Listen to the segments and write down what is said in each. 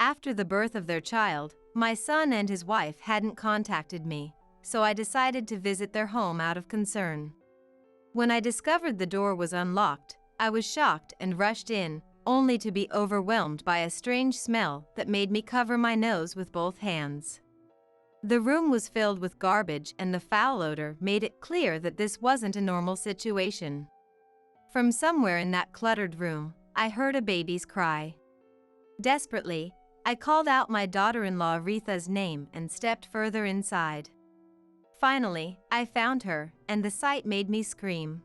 After the birth of their child, my son and his wife hadn't contacted me, so I decided to visit their home out of concern. When I discovered the door was unlocked, I was shocked and rushed in, only to be overwhelmed by a strange smell that made me cover my nose with both hands. The room was filled with garbage, and the foul odor made it clear that this wasn't a normal situation. From somewhere in that cluttered room, I heard a baby's cry. Desperately, I called out my daughter-in-law Aretha's name and stepped further inside. Finally, I found her, and the sight made me scream.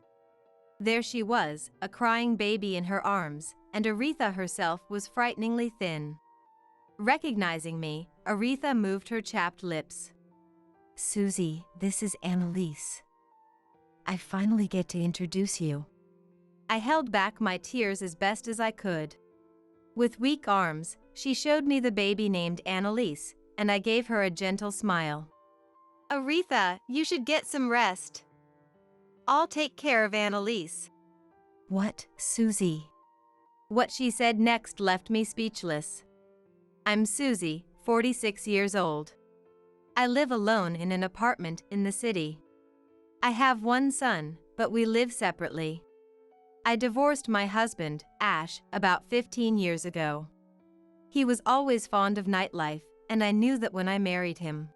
There she was, a crying baby in her arms, and Aretha herself was frighteningly thin. Recognizing me, Aretha moved her chapped lips. "Susie, this is Annalise. I finally get to introduce you." I held back my tears as best as I could. With weak arms, she showed me the baby named Annalise, and I gave her a gentle smile. "Aretha, you should get some rest. I'll take care of Annalise." "What, Susie?" What she said next left me speechless. I'm Susie, 46 years old. I live alone in an apartment in the city. I have one son, but we live separately. I divorced my husband, Ash, about 15 years ago. He was always fond of nightlife, and I knew that when I married him.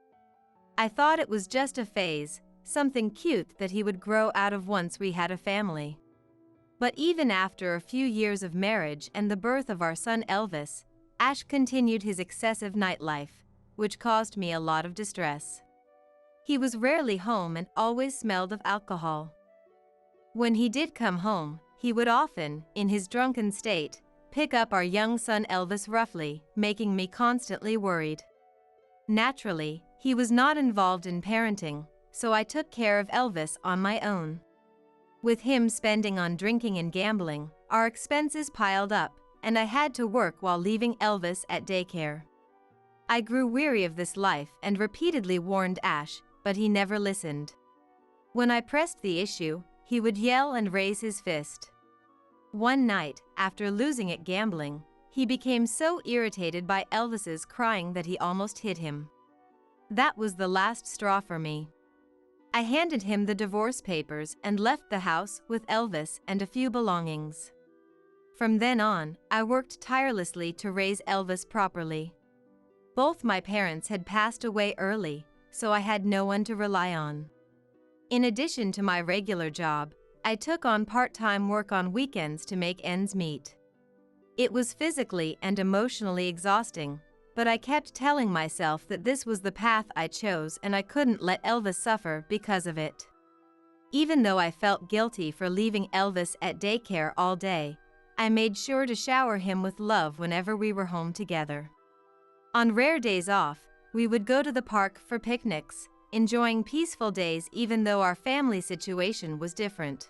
I thought it was just a phase, something cute that he would grow out of once we had a family. But even after a few years of marriage and the birth of our son Elvis, Ash continued his excessive nightlife, which caused me a lot of distress. He was rarely home and always smelled of alcohol. When he did come home, he would often, in his drunken state, pick up our young son Elvis roughly, making me constantly worried. Naturally, he was not involved in parenting, so I took care of Elvis on my own. With him spending on drinking and gambling, our expenses piled up, and I had to work while leaving Elvis at daycare. I grew weary of this life and repeatedly warned Ash, but he never listened. When I pressed the issue, he would yell and raise his fist. One night, after losing at gambling, he became so irritated by Elvis's crying that he almost hit him. That was the last straw for me. I handed him the divorce papers and left the house with Elvis and a few belongings. From then on, I worked tirelessly to raise Elvis properly. Both my parents had passed away early, so I had no one to rely on. In addition to my regular job, I took on part-time work on weekends to make ends meet. It was physically and emotionally exhausting, but I kept telling myself that this was the path I chose and I couldn't let Elvis suffer because of it. Even though I felt guilty for leaving Elvis at daycare all day, I made sure to shower him with love whenever we were home together. On rare days off, we would go to the park for picnics, enjoying peaceful days even though our family situation was different.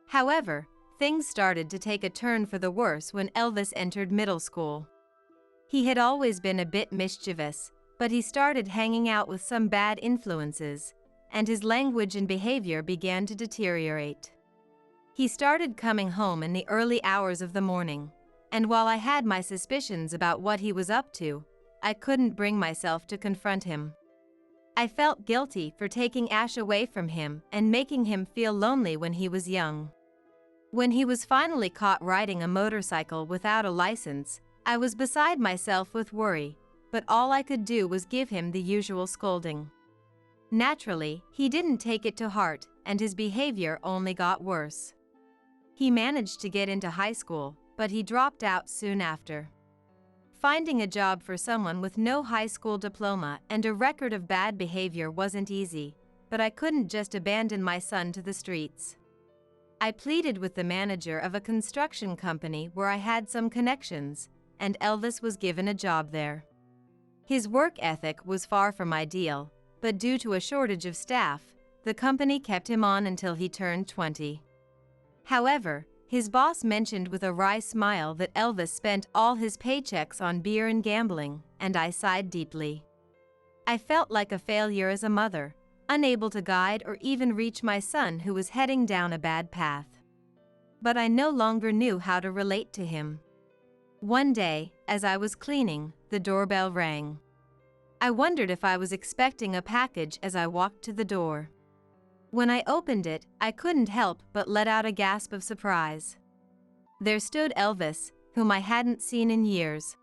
However, things started to take a turn for the worse when Elvis entered middle school. He had always been a bit mischievous, but he started hanging out with some bad influences, and his language and behavior began to deteriorate. He started coming home in the early hours of the morning, and while I had my suspicions about what he was up to, I couldn't bring myself to confront him. I felt guilty for taking Ash away from him and making him feel lonely when he was young. When he was finally caught riding a motorcycle without a license, I was beside myself with worry, but all I could do was give him the usual scolding. Naturally, he didn't take it to heart, and his behavior only got worse. He managed to get into high school, but he dropped out soon after. Finding a job for someone with no high school diploma and a record of bad behavior wasn't easy, but I couldn't just abandon my son to the streets. I pleaded with the manager of a construction company where I had some connections, and Elvis was given a job there. His work ethic was far from ideal, but due to a shortage of staff, the company kept him on until he turned 20. However, his boss mentioned with a wry smile that Elvis spent all his paychecks on beer and gambling, and I sighed deeply. I felt like a failure as a mother, unable to guide or even reach my son who was heading down a bad path. But I no longer knew how to relate to him. One day, as I was cleaning, the doorbell rang. I wondered if I was expecting a package as I walked to the door. When I opened it, I couldn't help but let out a gasp of surprise. There stood Elvis, whom I hadn't seen in years,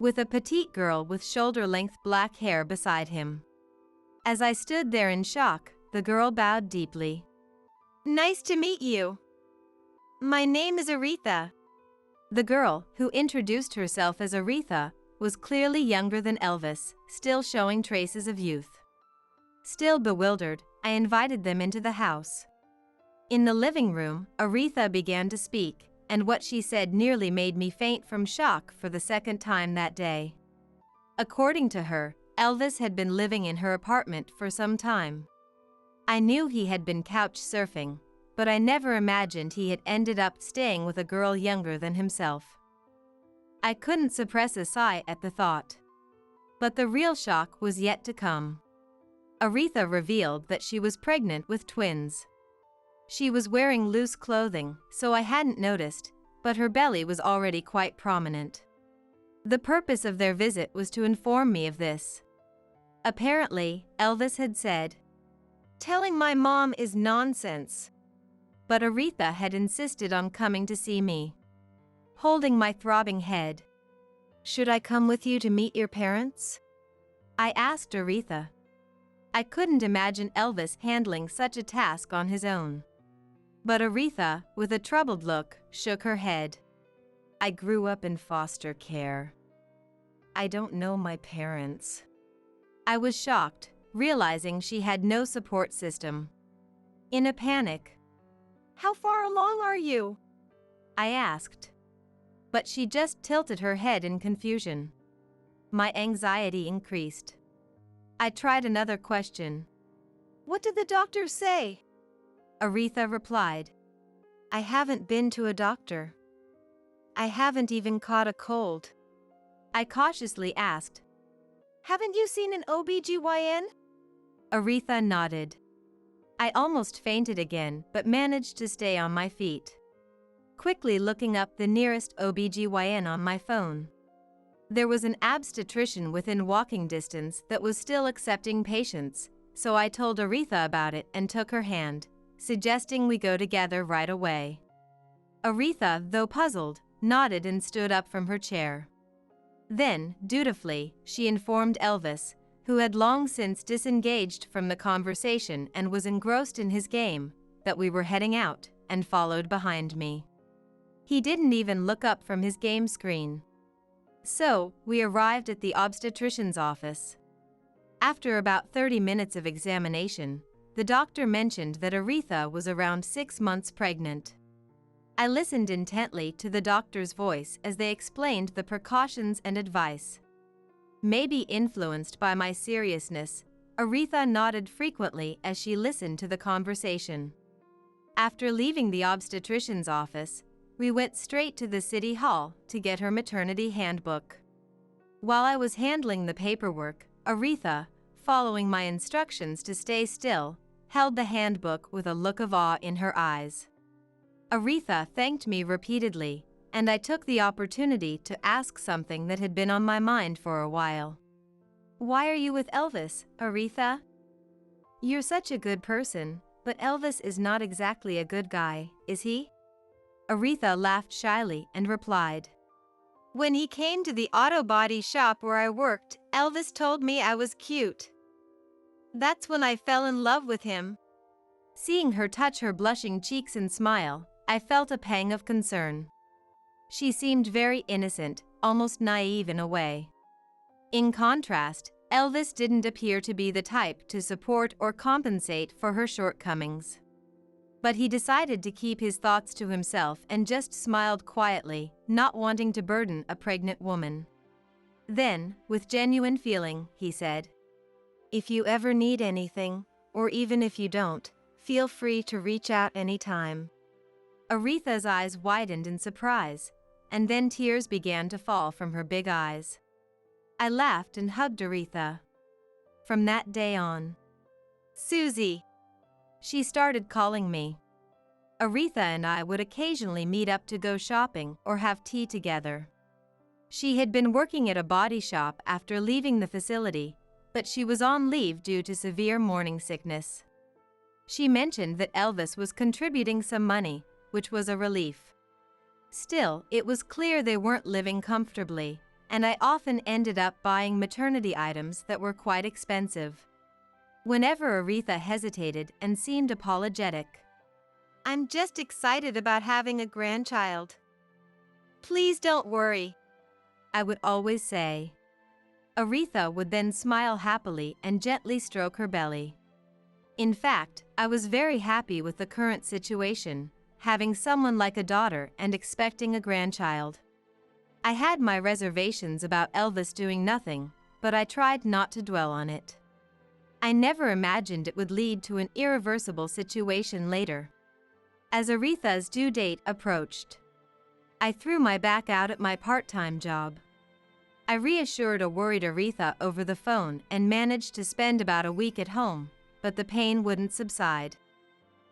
with a petite girl with shoulder-length black hair beside him. As I stood there in shock, the girl bowed deeply. "Nice to meet you. My name is Aretha." The girl, who introduced herself as Aretha, was clearly younger than Elvis, still showing traces of youth. Still bewildered, I invited them into the house. In the living room, Aretha began to speak, and what she said nearly made me faint from shock for the second time that day. According to her, Elvis had been living in her apartment for some time. I knew he had been couch surfing, but I never imagined he had ended up staying with a girl younger than himself. I couldn't suppress a sigh at the thought. But the real shock was yet to come. Aretha revealed that she was pregnant with twins. She was wearing loose clothing, so I hadn't noticed, but her belly was already quite prominent. The purpose of their visit was to inform me of this. Apparently, Elvis had said, "Telling my mom is nonsense." But Aretha had insisted on coming to see me. Holding my throbbing head, "Should I come with you to meet your parents?" I asked Aretha. I couldn't imagine Elvis handling such a task on his own. But Aretha, with a troubled look, shook her head. "I grew up in foster care. I don't know my parents." I was shocked, realizing she had no support system. In a panic, "How far along are you?" I asked. But she just tilted her head in confusion. My anxiety increased. I tried another question. "What did the doctor say?" Aretha replied, "I haven't been to a doctor. I haven't even caught a cold." I cautiously asked, "Haven't you seen an OBGYN?" Aretha nodded. I almost fainted again, but managed to stay on my feet. Quickly looking up the nearest OBGYN on my phone. There was an obstetrician within walking distance that was still accepting patients, so I told Aretha about it and took her hand, suggesting we go together right away. Aretha, though puzzled, nodded and stood up from her chair. Then, dutifully, she informed Elvis, who had long since disengaged from the conversation and was engrossed in his game, that we were heading out, and followed behind me. He didn't even look up from his game screen. So, we arrived at the obstetrician's office. After about 30 minutes of examination, the doctor mentioned that Aretha was around 6 months pregnant. I listened intently to the doctor's voice as they explained the precautions and advice. Maybe influenced by my seriousness, Aretha nodded frequently as she listened to the conversation. After leaving the obstetrician's office, we went straight to the city hall to get her maternity handbook. While I was handling the paperwork, Aretha, following my instructions to stay still, held the handbook with a look of awe in her eyes. Aretha thanked me repeatedly, and I took the opportunity to ask something that had been on my mind for a while. "Why are you with Elvis, Aretha? You're such a good person, but Elvis is not exactly a good guy, is he?" Aretha laughed shyly and replied, "When he came to the auto body shop where I worked, Elvis told me I was cute. That's when I fell in love with him." Seeing her touch her blushing cheeks and smile, I felt a pang of concern. She seemed very innocent, almost naive in a way. In contrast, Elvis didn't appear to be the type to support or compensate for her shortcomings. But he decided to keep his thoughts to himself and just smiled quietly, not wanting to burden a pregnant woman. Then, with genuine feeling, he said, "If you ever need anything, or even if you don't, feel free to reach out anytime." Aretha's eyes widened in surprise, and then tears began to fall from her big eyes. I laughed and hugged Aretha. From that day on, "Susie," she started calling me. Aretha and I would occasionally meet up to go shopping or have tea together. She had been working at a body shop after leaving the facility, but she was on leave due to severe morning sickness. She mentioned that Elvis was contributing some money, which was a relief. Still, it was clear they weren't living comfortably, and I often ended up buying maternity items that were quite expensive. Whenever Aretha hesitated and seemed apologetic, "I'm just excited about having a grandchild. Please don't worry," I would always say. Aretha would then smile happily and gently stroke her belly. In fact, I was very happy with the current situation, having someone like a daughter and expecting a grandchild. I had my reservations about Elvis doing nothing, but I tried not to dwell on it. I never imagined it would lead to an irreversible situation later. As Aretha's due date approached, I threw my back out at my part-time job. I reassured a worried Aretha over the phone and managed to spend about a week at home, but the pain wouldn't subside.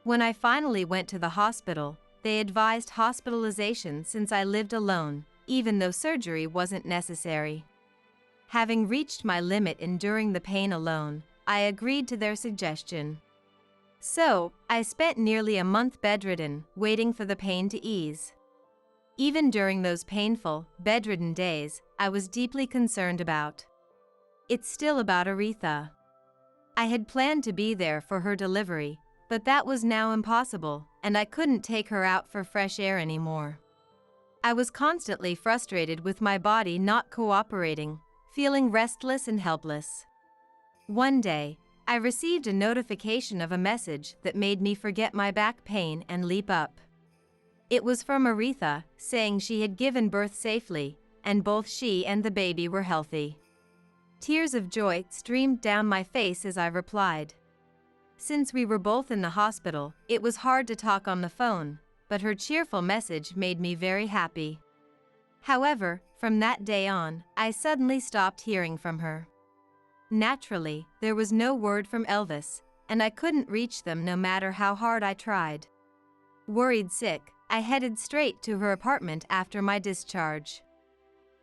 When I finally went to the hospital, they advised hospitalization since I lived alone, even though surgery wasn't necessary. Having reached my limit enduring the pain alone, I agreed to their suggestion. So, I spent nearly a month bedridden, waiting for the pain to ease. Even during those painful, bedridden days, I was deeply concerned about. It's still about Aretha. I had planned to be there for her delivery, but that was now impossible, and I couldn't take her out for fresh air anymore. I was constantly frustrated with my body not cooperating, feeling restless and helpless. One day, I received a notification of a message that made me forget my back pain and leap up. It was from Aretha, saying she had given birth safely, and both she and the baby were healthy. Tears of joy streamed down my face as I replied. Since we were both in the hospital, it was hard to talk on the phone, but her cheerful message made me very happy. However, from that day on, I suddenly stopped hearing from her. Naturally, there was no word from Elvis, and I couldn't reach them no matter how hard I tried. Worried sick, I headed straight to her apartment after my discharge.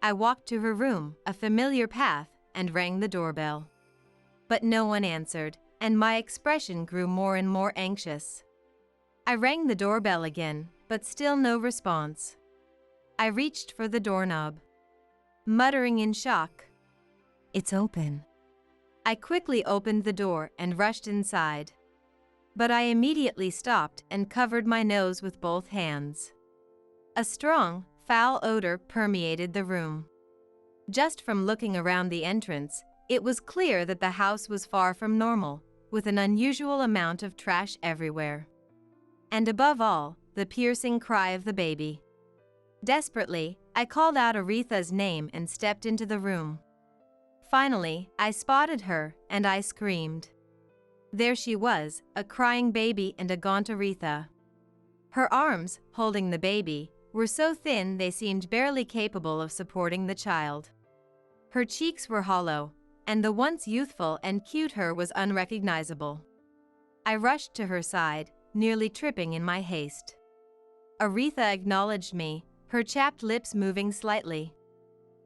I walked to her room, a familiar path, and rang the doorbell. But no one answered, and my expression grew more and more anxious. I rang the doorbell again, but still no response. I reached for the doorknob, muttering in shock, "It's open." I quickly opened the door and rushed inside. But I immediately stopped and covered my nose with both hands. A strong, foul odor permeated the room. Just from looking around the entrance, it was clear that the house was far from normal, with an unusual amount of trash everywhere. And above all, the piercing cry of the baby. Desperately, I called out Aretha's name and stepped into the room. Finally, I spotted her, and I screamed. There she was, a crying baby and a gaunt Aretha. Her arms, holding the baby, were so thin they seemed barely capable of supporting the child. Her cheeks were hollow, and the once youthful and cute her was unrecognizable. I rushed to her side, nearly tripping in my haste. Aretha acknowledged me, her chapped lips moving slightly.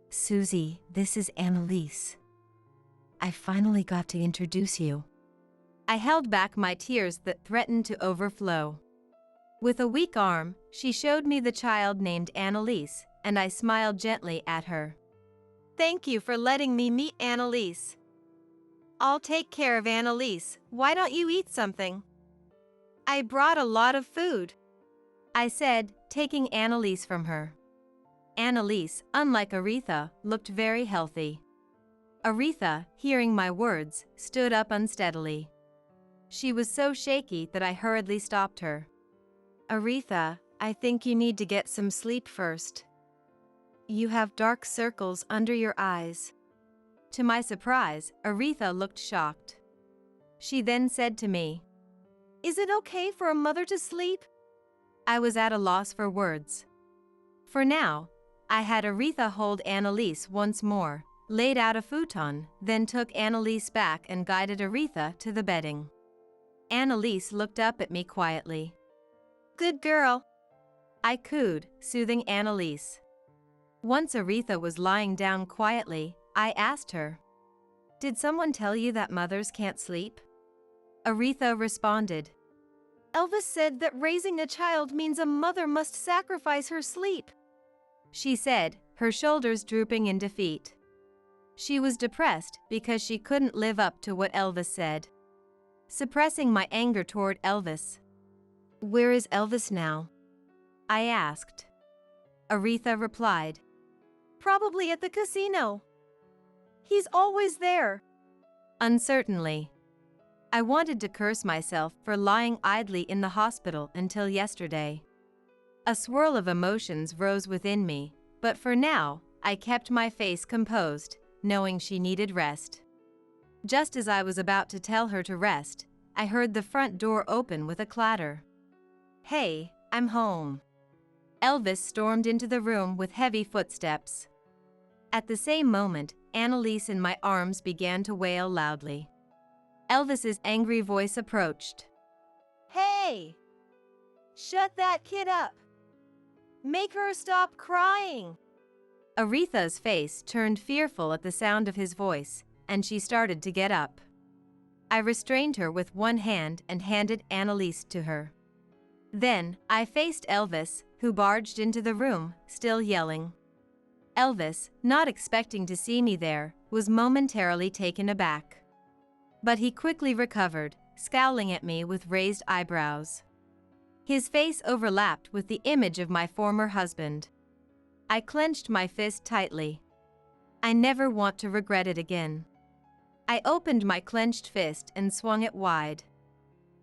"Susie, this is Annalise. I finally got to introduce you." I held back my tears that threatened to overflow. With a weak arm, she showed me the child named Annalise, and I smiled gently at her. "Thank you for letting me meet Annalise. I'll take care of Annalise. Why don't you eat something? I brought a lot of food," I said, taking Annalise from her. Annalise, unlike Aretha, looked very healthy. Aretha, hearing my words, stood up unsteadily. She was so shaky that I hurriedly stopped her. "Aretha, I think you need to get some sleep first. You have dark circles under your eyes." To my surprise, Aretha looked shocked. She then said to me, "Is it okay for a mother to sleep?" I was at a loss for words. For now, I had Aretha hold Annalise once more, laid out a futon, then took Annalise back and guided Aretha to the bedding. Annalise looked up at me quietly. "Good girl," I cooed, soothing Annalise. Once Aretha was lying down quietly, I asked her, "Did someone tell you that mothers can't sleep?" Aretha responded, "Elvis said that raising a child means a mother must sacrifice her sleep," she said, her shoulders drooping in defeat. She was depressed because she couldn't live up to what Elvis said. Suppressing my anger toward Elvis. "Where is Elvis now?" I asked. Aretha replied, "Probably at the casino. He's always there." Uncertainly. I wanted to curse myself for lying idly in the hospital until yesterday. A swirl of emotions rose within me, but for now, I kept my face composed, knowing she needed rest. Just as I was about to tell her to rest, I heard the front door open with a clatter. "Hey, I'm home." Elvis stormed into the room with heavy footsteps. At the same moment, Annalise in my arms began to wail loudly. Elvis's angry voice approached. "Hey! Shut that kid up! Make her stop crying!" Aretha's face turned fearful at the sound of his voice, and she started to get up. I restrained her with one hand and handed Annalise to her. Then, I faced Elvis, who barged into the room, still yelling. Elvis, not expecting to see me there, was momentarily taken aback. But he quickly recovered, scowling at me with raised eyebrows. His face overlapped with the image of my former husband. I clenched my fist tightly. I never want to regret it again. I opened my clenched fist and swung it wide.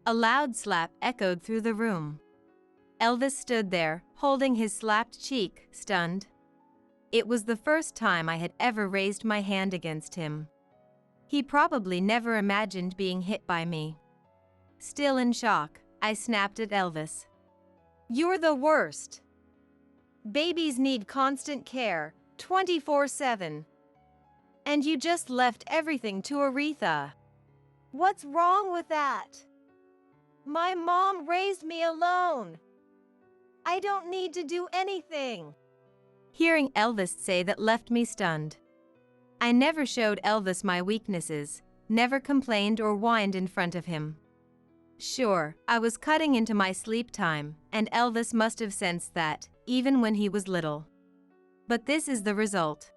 A loud slap echoed through the room. Elvis stood there, holding his slapped cheek, stunned. It was the first time I had ever raised my hand against him. He probably never imagined being hit by me. Still in shock, I snapped at Elvis. "You're the worst. Babies need constant care, 24/7. And you just left everything to Aretha. What's wrong with that? My mom raised me alone. I don't need to do anything." Hearing Elvis say that left me stunned. I never showed Elvis my weaknesses, never complained or whined in front of him. Sure, I was cutting into my sleep time, and Elvis must have sensed that, even when he was little. But this is the result.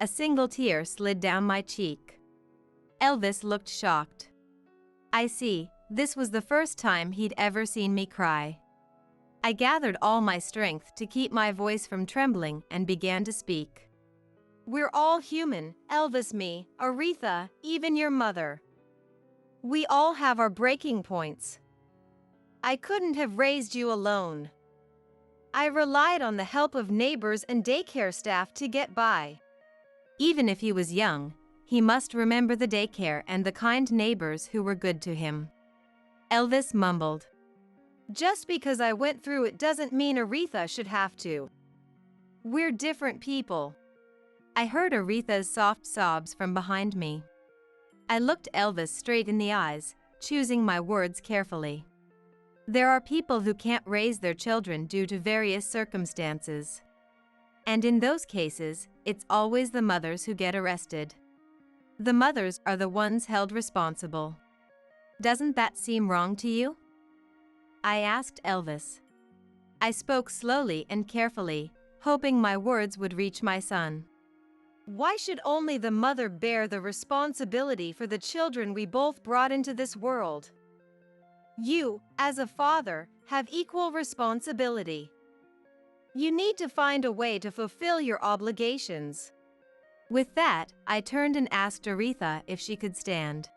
A single tear slid down my cheek. Elvis looked shocked. I see, this was the first time he'd ever seen me cry. I gathered all my strength to keep my voice from trembling and began to speak. "We're all human, Elvis, me, Aretha, even your mother. We all have our breaking points. I couldn't have raised you alone. I relied on the help of neighbors and daycare staff to get by." Even if he was young, he must remember the daycare and the kind neighbors who were good to him. Elvis mumbled. "Just because I went through it doesn't mean Aretha should have to. We're different people." I heard Aretha's soft sobs from behind me. I looked Elvis straight in the eyes, choosing my words carefully. There are people who can't raise their children due to various circumstances. And in those cases, it's always the mothers who get arrested. The mothers are the ones held responsible. Doesn't that seem wrong to you? I asked Elvis. I spoke slowly and carefully, hoping my words would reach my son. "Why should only the mother bear the responsibility for the children we both brought into this world? You, as a father, have equal responsibility. You need to find a way to fulfill your obligations." With that, I turned and asked Aretha if she could stand.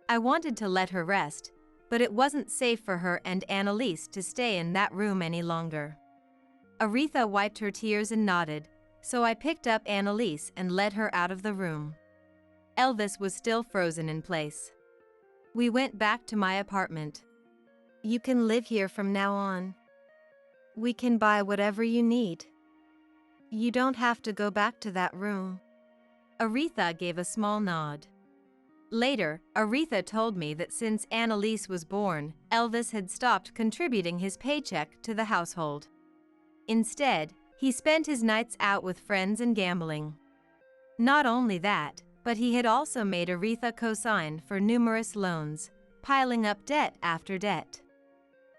I wanted to let her rest, but it wasn't safe for her and Annalise to stay in that room any longer. Aretha wiped her tears and nodded, so I picked up Annalise and led her out of the room. Elvis was still frozen in place. We went back to my apartment. "You can live here from now on. We can buy whatever you need. You don't have to go back to that room." Aretha gave a small nod. Later, Aretha told me that since Annalise was born, Elvis had stopped contributing his paycheck to the household. Instead, He spent his nights out with friends and gambling. Not only that, but he had also made Aretha co-sign for numerous loans, piling up debt after debt.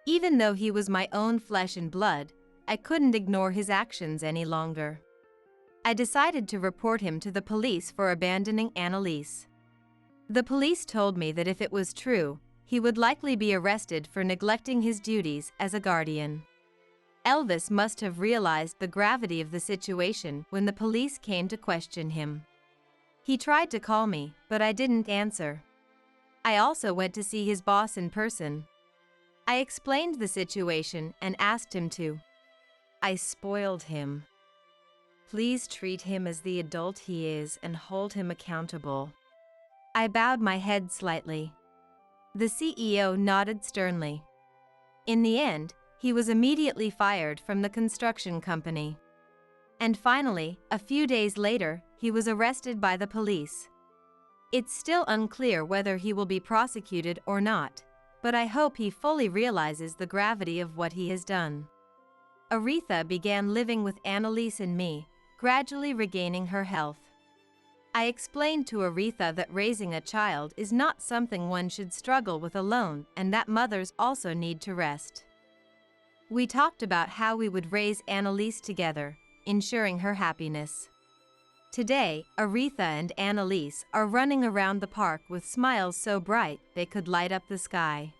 Even though he was my own flesh and blood, I couldn't ignore his actions any longer. I decided to report him to the police for abandoning Annalise. The police told me that if it was true, he would likely be arrested for neglecting his duties as a guardian. Elvis must have realized the gravity of the situation when the police came to question him. He tried to call me, but I didn't answer. I also went to see his boss in person. I explained the situation and asked him to. I spoiled him. Please treat him as the adult he is and hold him accountable. I bowed my head slightly. The CEO nodded sternly. In the end, he was immediately fired from the construction company. And finally, a few days later, he was arrested by the police. It's still unclear whether he will be prosecuted or not, but I hope he fully realizes the gravity of what he has done. Aretha began living with Annalise and me, gradually regaining her health. I explained to Aretha that raising a child is not something one should struggle with alone and that mothers also need to rest. We talked about how we would raise Annalise together, ensuring her happiness. Today, Aretha and Annalise are running around the park with smiles so bright they could light up the sky.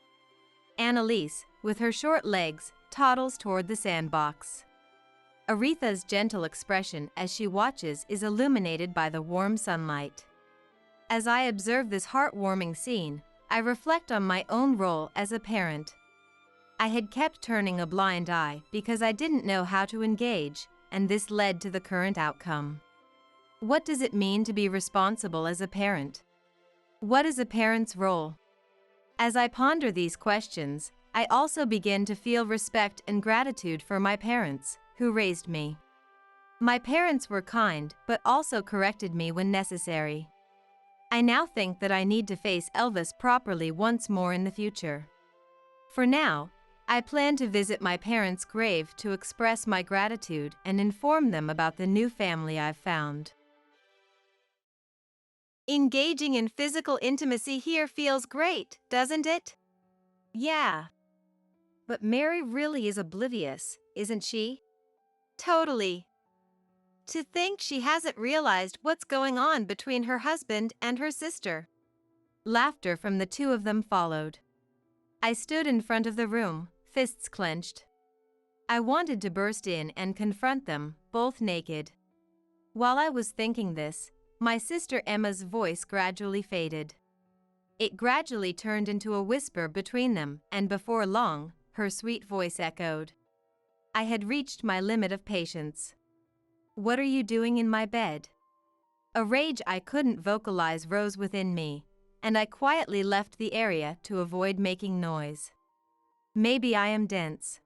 Annalise, with her short legs, toddles toward the sandbox. Aretha's gentle expression as she watches is illuminated by the warm sunlight. As I observe this heartwarming scene, I reflect on my own role as a parent. I had kept turning a blind eye because I didn't know how to engage, and this led to the current outcome. What does it mean to be responsible as a parent? What is a parent's role? As I ponder these questions, I also begin to feel respect and gratitude for my parents, who raised me. My parents were kind, but also corrected me when necessary. I now think that I need to face Elvis properly once more in the future. For now, I plan to visit my parents' grave to express my gratitude and inform them about the new family I've found. Engaging in physical intimacy here feels great, doesn't it? Yeah. But Mary really is oblivious, isn't she? Totally. To think she hasn't realized what's going on between her husband and her sister. Laughter from the two of them followed. I stood in front of the room, fists clenched. I wanted to burst in and confront them, both naked. While I was thinking this, my sister Emma's voice gradually faded. It gradually turned into a whisper between them, and before long, her sweet voice echoed. I had reached my limit of patience. What are you doing in my bed? A rage I couldn't vocalize rose within me, and I quietly left the area to avoid making noise. Maybe I am dense.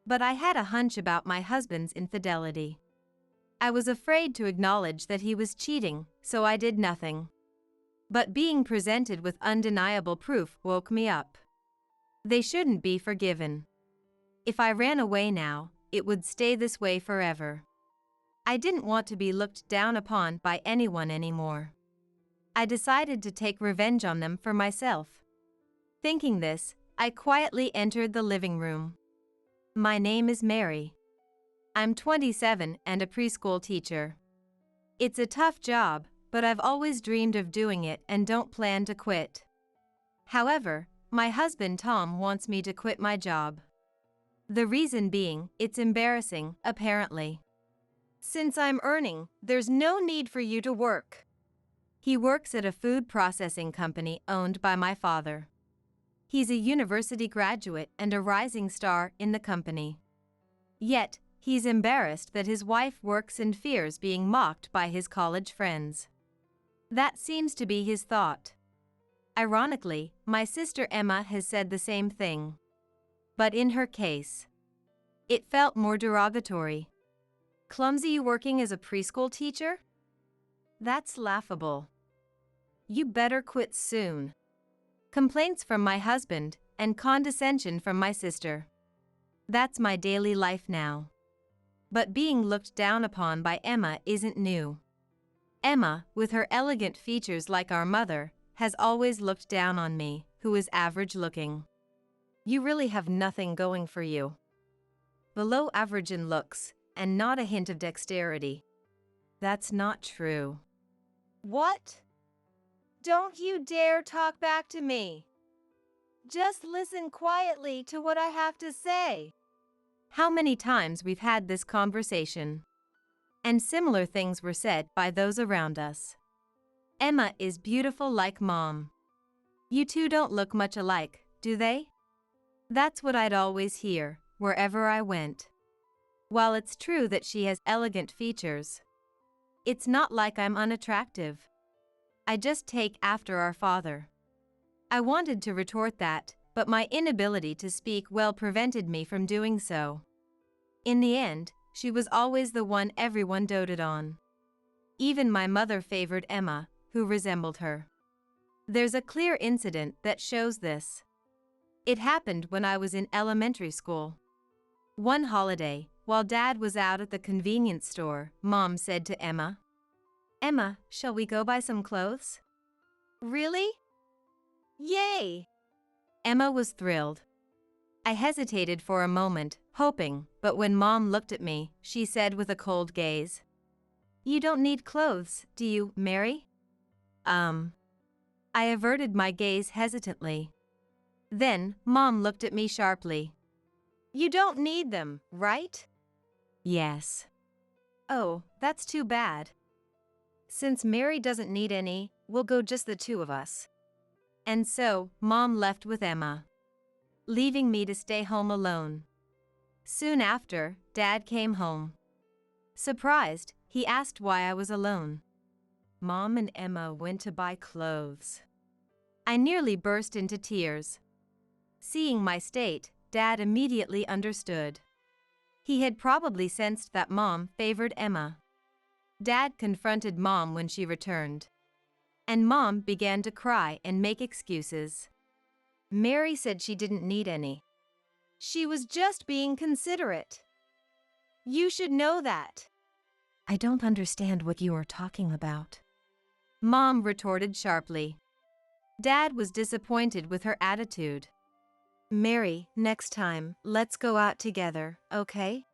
But I had a hunch about my husband's infidelity. I was afraid to acknowledge that he was cheating, so I did nothing. But being presented with undeniable proof woke me up. They shouldn't be forgiven. If I ran away now, it would stay this way forever. I didn't want to be looked down upon by anyone anymore. I decided to take revenge on them for myself. Thinking this, I quietly entered the living room. My name is Mary. I'm 27 and a preschool teacher. It's a tough job, but I've always dreamed of doing it and don't plan to quit. However, my husband Tom wants me to quit my job. The reason being, it's embarrassing, apparently. Since I'm earning, there's no need for you to work. He works at a food processing company owned by my father. He's a university graduate and a rising star in the company. Yet, he's embarrassed that his wife works and fears being mocked by his college friends. That seems to be his thought. Ironically, my sister Emma has said the same thing. But in her case, it felt more derogatory. Clumsy working as a preschool teacher? That's laughable. You better quit soon. Complaints from my husband, and condescension from my sister. That's my daily life now. But being looked down upon by Emma isn't new. Emma, with her elegant features like our mother, has always looked down on me, who is average looking. You really have nothing going for you. Below average in looks, and not a hint of dexterity. That's not true. What? Don't you dare talk back to me. Just listen quietly to what I have to say. How many times we've had this conversation. And similar things were said by those around us. Emma is beautiful like Mom. You two don't look much alike, do they? That's what I'd always hear, wherever I went. While it's true that she has elegant features, it's not like I'm unattractive. I just take after our father. I wanted to retort that, but my inability to speak well prevented me from doing so. In the end, she was always the one everyone doted on. Even my mother favored Emma, who resembled her. There's a clear incident that shows this. It happened when I was in elementary school. One holiday, while Dad was out at the convenience store, Mom said to Emma, "Emma, shall we go buy some clothes?" "Really? Yay!" Emma was thrilled. I hesitated for a moment, hoping, but when Mom looked at me, she said with a cold gaze, "You don't need clothes, do you, Mary?" I averted my gaze hesitantly. Then, Mom looked at me sharply. "You don't need them, right?" "Yes." "Oh, that's too bad. Since Mary doesn't need any, we'll go just the two of us." And so, Mom left with Emma, leaving me to stay home alone. Soon after, Dad came home. Surprised, he asked why I was alone. Mom and Emma went to buy clothes. I nearly burst into tears. Seeing my state, Dad immediately understood. He had probably sensed that Mom favored Emma. Dad confronted Mom when she returned. And Mom began to cry and make excuses. Mary said she didn't need any. She was just being considerate. You should know that. I don't understand what you are talking about. Mom retorted sharply. Dad was disappointed with her attitude. Mary, next time, let's go out together, okay?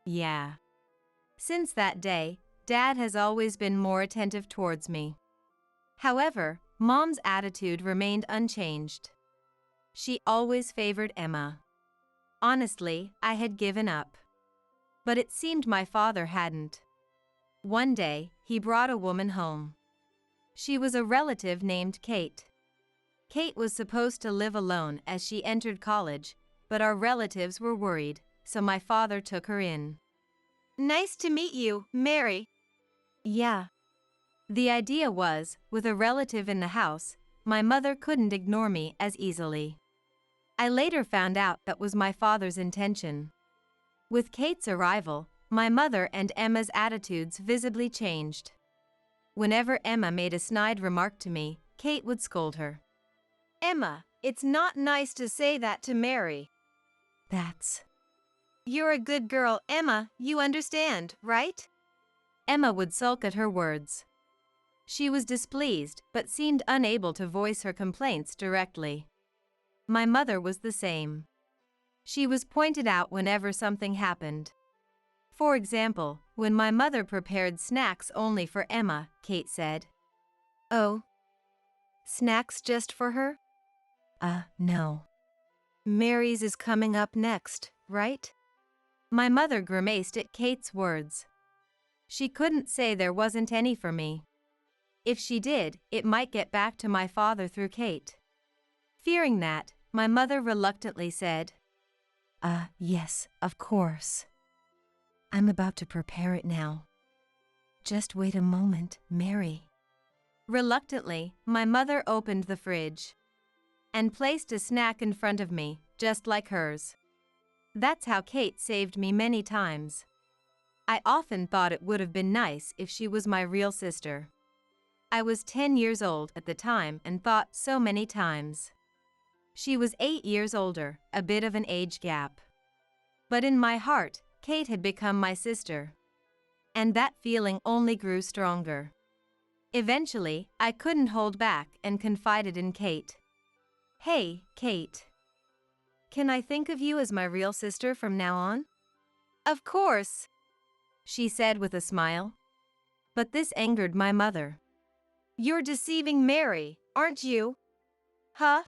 Yeah. Since that day, Dad has always been more attentive towards me. However, Mom's attitude remained unchanged. She always favored Emma. Honestly, I had given up. But it seemed my father hadn't. One day, he brought a woman home. She was a relative named Kate. Kate was supposed to live alone as she entered college, but our relatives were worried, so my father took her in. Nice to meet you, Mary. Yeah. The idea was, with a relative in the house, my mother couldn't ignore me as easily. I later found out that was my father's intention. With Kate's arrival, my mother and Emma's attitudes visibly changed. Whenever Emma made a snide remark to me, Kate would scold her. Emma, it's not nice to say that to Mary. You're a good girl, Emma, you understand, right? Emma would sulk at her words. She was displeased, but seemed unable to voice her complaints directly. My mother was the same. She was pointed out whenever something happened. For example, when my mother prepared snacks only for Emma, Kate said, "Oh, snacks just for her?" No. Mary's is coming up next, right? My mother grimaced at Kate's words. She couldn't say there wasn't any for me. If she did, it might get back to my father through Kate. Fearing that, my mother reluctantly said, Yes, of course. I'm about to prepare it now. Just wait a moment, Mary. Reluctantly, my mother opened the fridge and placed a snack in front of me, just like hers. That's how Kate saved me many times. I often thought it would have been nice if she was my real sister. I was 10 years old at the time and thought so many times. She was 8 years older, a bit of an age gap. But in my heart, Kate had become my sister. And that feeling only grew stronger. Eventually, I couldn't hold back and confided in Kate. "Hey, Kate. Can I think of you as my real sister from now on?" "Of course," she said with a smile. But this angered my mother. "You're deceiving Mary, aren't you?" "Huh?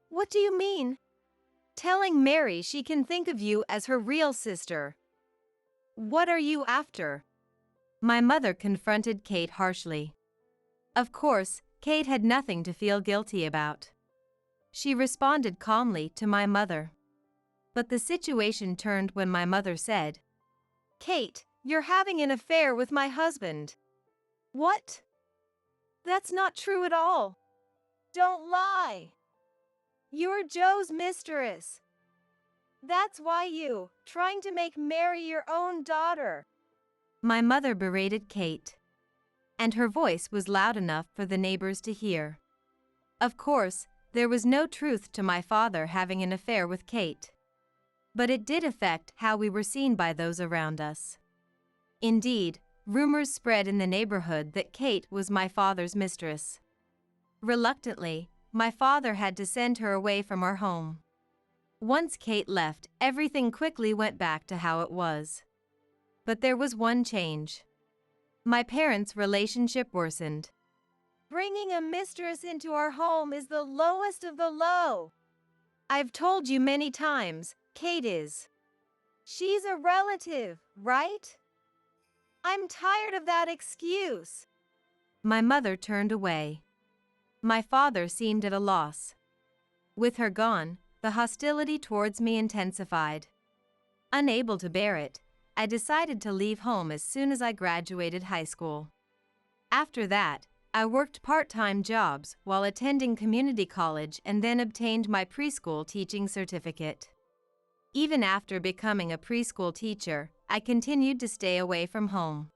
What do you mean?" "Telling Mary she can think of you as her real sister. What are you after?" My mother confronted Kate harshly. Of course, Kate had nothing to feel guilty about. She responded calmly to my mother. But the situation turned when my mother said, "Kate, you're having an affair with my husband." "What? That's not true at all. Don't lie. You're Joe's mistress. That's why you, trying to make Mary your own daughter." My mother berated Kate. And her voice was loud enough for the neighbors to hear. Of course, there was no truth to my father having an affair with Kate. But it did affect how we were seen by those around us. Indeed, rumors spread in the neighborhood that Kate was my father's mistress. Reluctantly, my father had to send her away from our home. Once Kate left, everything quickly went back to how it was. But there was one change. My parents' relationship worsened. "Bringing a mistress into our home is the lowest of the low. I've told you many times, Kate is. She's a relative, right? I'm tired of that excuse." My mother turned away. My father seemed at a loss. With her gone, the hostility towards me intensified. Unable to bear it, I decided to leave home as soon as I graduated high school. After that, I worked part-time jobs while attending community college and then obtained my preschool teaching certificate. Even after becoming a preschool teacher, I continued to stay away from home.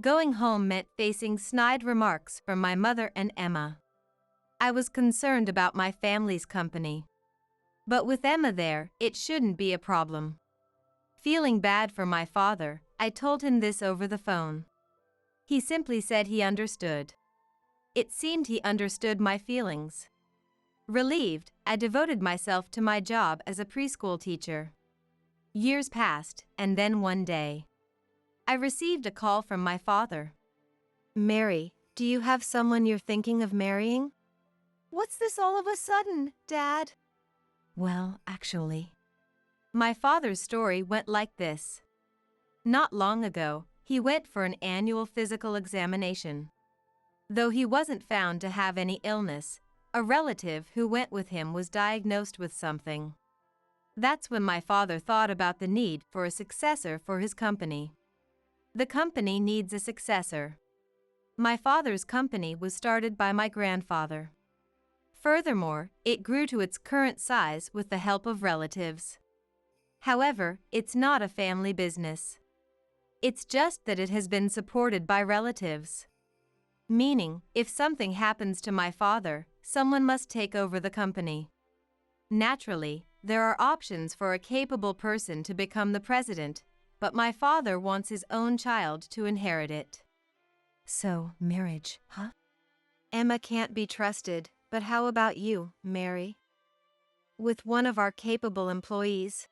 Going home meant facing snide remarks from my mother and Emma. I was concerned about my family's company. But with Emma there, it shouldn't be a problem. Feeling bad for my father, I told him this over the phone. He simply said he understood. It seemed he understood my feelings. Relieved, I devoted myself to my job as a preschool teacher. Years passed, and then one day, I received a call from my father. "Mary, do you have someone you're thinking of marrying?" "What's this all of a sudden, Dad?" Well, actually. My father's story went like this. Not long ago, he went for an annual physical examination. Though he wasn't found to have any illness, a relative who went with him was diagnosed with something. That's when my father thought about the need for a successor for his company. The company needs a successor. My father's company was started by my grandfather. Furthermore, it grew to its current size with the help of relatives. However, it's not a family business. It's just that it has been supported by relatives. Meaning, if something happens to my father, someone must take over the company. Naturally, there are options for a capable person to become the president, but my father wants his own child to inherit it. So, marriage, huh? Emma can't be trusted, but how about you, Mary? With one of our capable employees?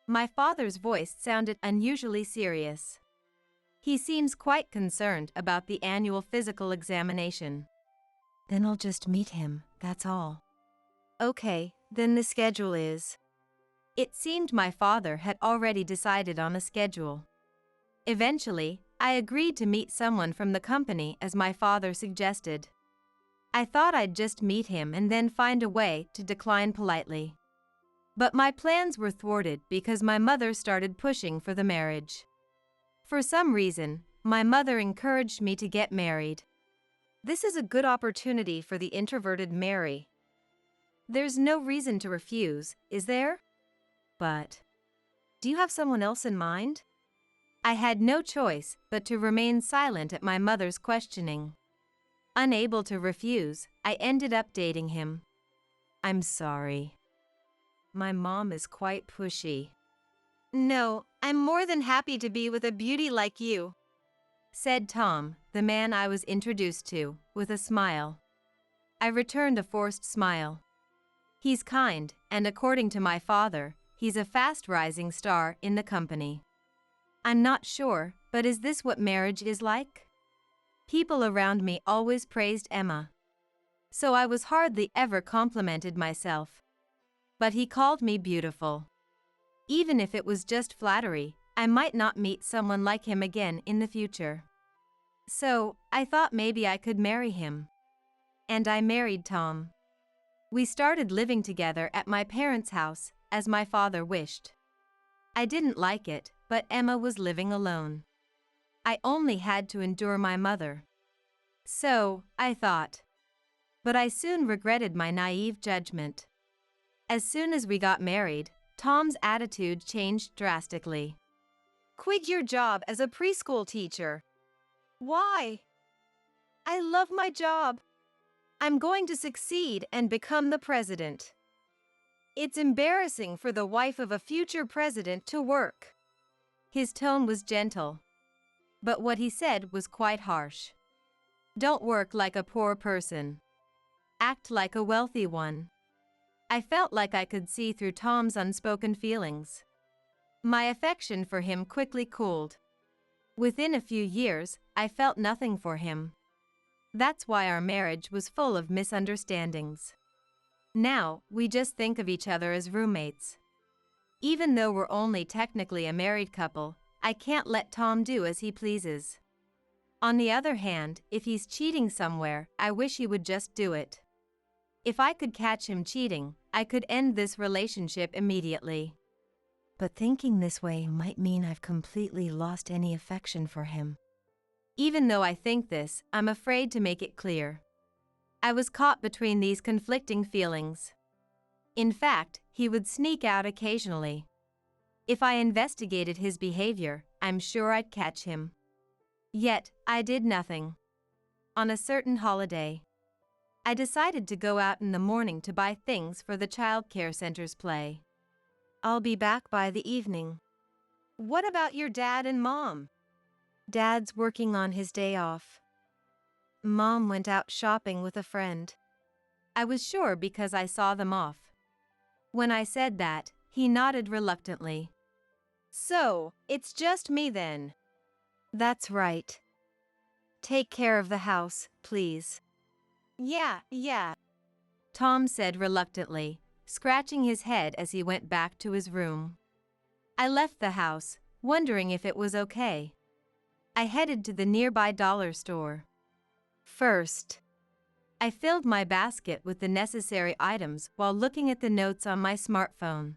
My father's voice sounded unusually serious. He seems quite concerned about the annual physical examination. Then I'll just meet him, that's all. Okay, then the schedule is. It seemed my father had already decided on a schedule. Eventually, I agreed to meet someone from the company as my father suggested. I thought I'd just meet him and then find a way to decline politely. But my plans were thwarted because my mother started pushing for the marriage. For some reason, my mother encouraged me to get married. This is a good opportunity for the introverted Mary. There's no reason to refuse, is there? But, do you have someone else in mind? I had no choice but to remain silent at my mother's questioning. Unable to refuse, I ended up dating him. I'm sorry. My mom is quite pushy. No, I'm more than happy to be with a beauty like you, said Tom, the man I was introduced to, with a smile. I returned a forced smile. He's kind, and according to my father, he's a fast-rising star in the company. I'm not sure, but is this what marriage is like? People around me always praised Emma, so I was hardly ever complimented myself. But he called me beautiful. Even if it was just flattery, I might not meet someone like him again in the future. So, I thought maybe I could marry him. And I married Tom. We started living together at my parents' house, as my father wished. I didn't like it, but Emma was living alone. I only had to endure my mother. So, I thought. But I soon regretted my naive judgment. As soon as we got married, Tom's attitude changed drastically. Quit your job as a preschool teacher. Why? I love my job. I'm going to succeed and become the president. It's embarrassing for the wife of a future president to work. His tone was gentle, but what he said was quite harsh. Don't work like a poor person. Act like a wealthy one. I felt like I could see through Tom's unspoken feelings. My affection for him quickly cooled. Within a few years, I felt nothing for him. That's why our marriage was full of misunderstandings. Now, we just think of each other as roommates. Even though we're only technically a married couple, I can't let Tom do as he pleases. On the other hand, if he's cheating somewhere, I wish he would just do it. If I could catch him cheating, I could end this relationship immediately. But thinking this way might mean I've completely lost any affection for him. Even though I think this, I'm afraid to make it clear. I was caught between these conflicting feelings. In fact, he would sneak out occasionally. If I investigated his behavior, I'm sure I'd catch him. Yet, I did nothing. On a certain holiday, I decided to go out in the morning to buy things for the child care center's play. I'll be back by the evening. What about your dad and mom? Dad's working on his day off. Mom went out shopping with a friend. I was sure because I saw them off. When I said that, he nodded reluctantly. So, it's just me then. That's right. Take care of the house, please. Yeah. Tom said reluctantly, scratching his head as he went back to his room. I left the house, wondering if it was okay. I headed to the nearby dollar store. First, I filled my basket with the necessary items while looking at the notes on my smartphone.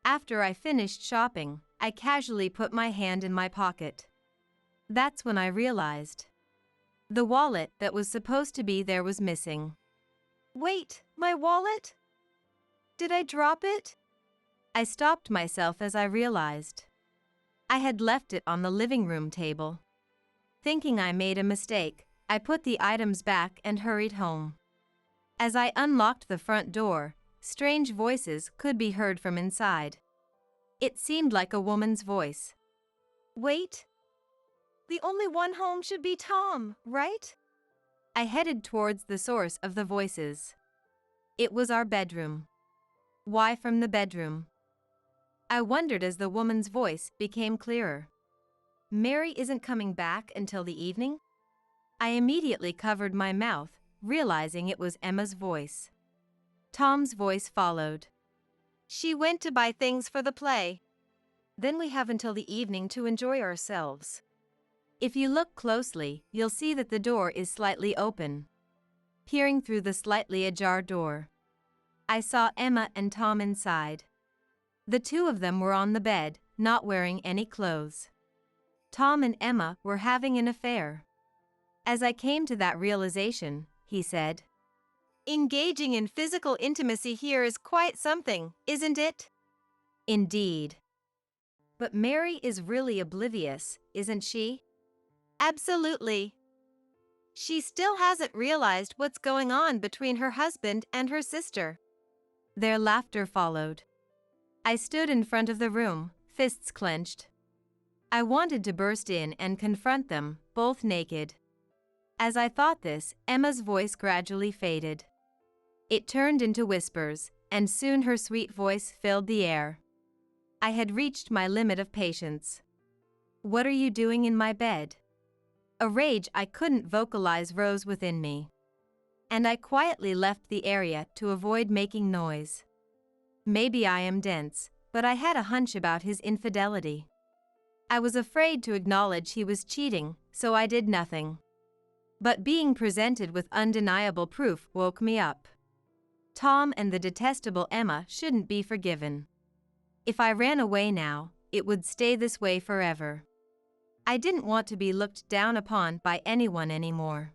After I finished shopping, I casually put my hand in my pocket. That's when I realized. The wallet that was supposed to be there was missing. Wait, my wallet? Did I drop it? I stopped myself as I realized. I had left it on the living room table. Thinking I made a mistake, I put the items back and hurried home. As I unlocked the front door, strange voices could be heard from inside. It seemed like a woman's voice. Wait. The only one home should be Tom, right? I headed towards the source of the voices. It was our bedroom. Why from the bedroom? I wondered as the woman's voice became clearer. Mary isn't coming back until the evening? I immediately covered my mouth, realizing it was Emma's voice. Tom's voice followed. She went to buy things for the play. Then we have until the evening to enjoy ourselves. If you look closely, you'll see that the door is slightly open. Peering through the slightly ajar door, I saw Emma and Tom inside. The two of them were on the bed, not wearing any clothes. Tom and Emma were having an affair. As I came to that realization, he said, "Engaging in physical intimacy here is quite something, isn't it?" Indeed. But Mary is really oblivious, isn't she? Absolutely. She still hasn't realized what's going on between her husband and her sister. Their laughter followed. I stood in front of the room, fists clenched. I wanted to burst in and confront them, both naked. As I thought this, Emma's voice gradually faded. It turned into whispers, and soon her sweet voice filled the air. I had reached my limit of patience. "What are you doing in my bed?" A rage I couldn't vocalize rose within me. And I quietly left the area to avoid making noise. Maybe I am dense, but I had a hunch about his infidelity. I was afraid to acknowledge he was cheating, so I did nothing. But being presented with undeniable proof woke me up. Tom and the detestable Emma shouldn't be forgiven. If I ran away now, it would stay this way forever. I didn't want to be looked down upon by anyone anymore.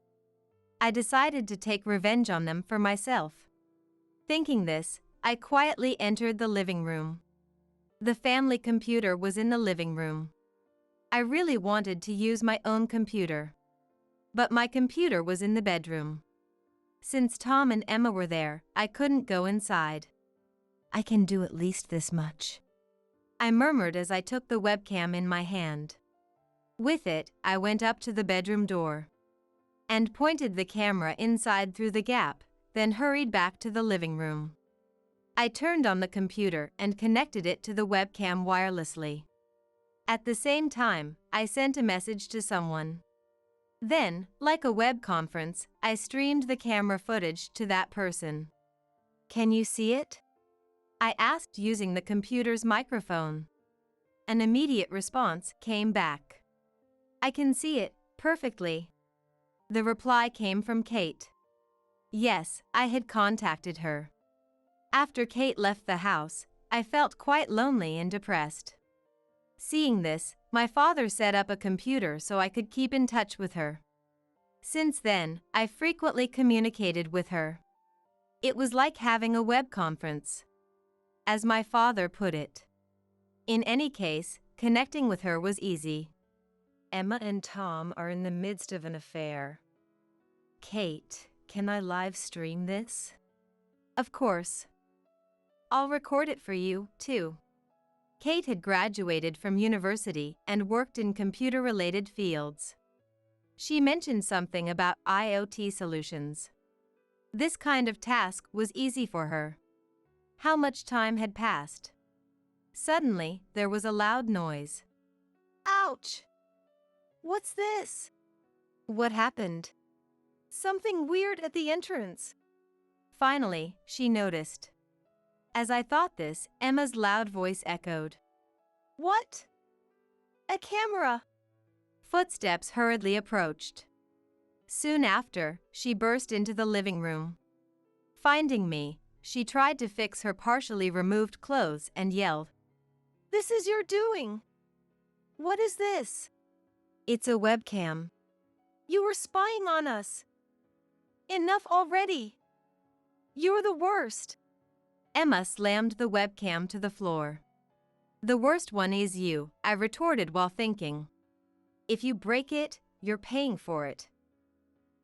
I decided to take revenge on them for myself. Thinking this, I quietly entered the living room. The family computer was in the living room. I really wanted to use my own computer. But my computer was in the bedroom. Since Tom and Emma were there, I couldn't go inside. I can do at least this much, I murmured as I took the webcam in my hand. With it, I went up to the bedroom door and pointed the camera inside through the gap, then hurried back to the living room. I turned on the computer and connected it to the webcam wirelessly. At the same time, I sent a message to someone. Then, like a web conference, I streamed the camera footage to that person. "Can you see it?" I asked using the computer's microphone. An immediate response came back. "I can see it, perfectly." The reply came from Kate. Yes, I had contacted her. After Kate left the house, I felt quite lonely and depressed. Seeing this, my father set up a computer so I could keep in touch with her. Since then, I frequently communicated with her. It was like having a web conference, as my father put it. In any case, connecting with her was easy. Emma and Tom are in the midst of an affair. Kate, can I live stream this? Of course. I'll record it for you, too. Kate had graduated from university and worked in computer-related fields. She mentioned something about IoT solutions. This kind of task was easy for her. How much time had passed? Suddenly, there was a loud noise. Ouch! What's this? What happened? Something weird at the entrance. Finally, she noticed. As I thought this, Emma's loud voice echoed. What? A camera! Footsteps hurriedly approached. Soon after, she burst into the living room. Finding me, she tried to fix her partially removed clothes and yelled, "This is your doing! What is this?" "It's a webcam." "You were spying on us! Enough already! You're the worst!" Emma slammed the webcam to the floor. "The worst one is you," I retorted while thinking. "If you break it, you're paying for it.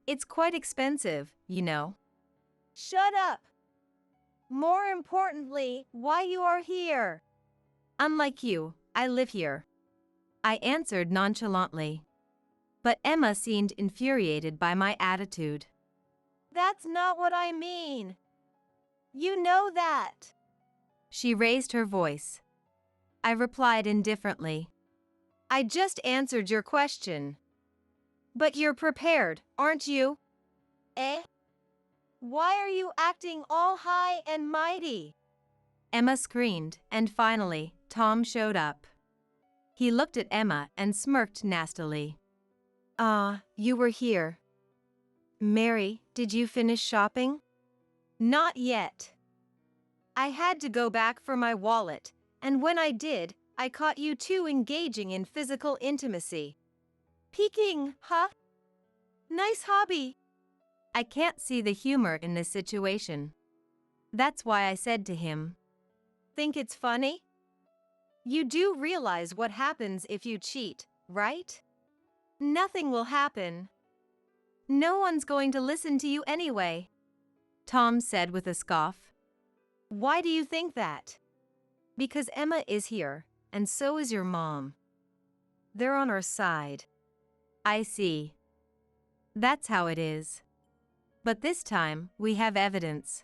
It's quite expensive, you know." Shut up! More importantly, why you are here? "Unlike you, I live here," I answered nonchalantly. But Emma seemed infuriated by my attitude. "That's not what I mean. You know that." She raised her voice. I replied indifferently. "I just answered your question." "But you're prepared, aren't you?" Eh? Why are you acting all high and mighty? Emma screamed, and finally, Tom showed up. He looked at Emma and smirked nastily. "Ah, you were here. Mary, did you finish shopping?" "Not yet. I had to go back for my wallet, and when I did, I caught you two engaging in physical intimacy." Peeking, huh? Nice hobby. I can't see the humor in this situation. That's why I said to him, "Think it's funny? You do realize what happens if you cheat, right?" "Nothing will happen. No one's going to listen to you anyway," Tom said with a scoff. "Why do you think that?" "Because Emma is here, and so is your mom. They're on our side. I see. That's how it is. But this time, we have evidence.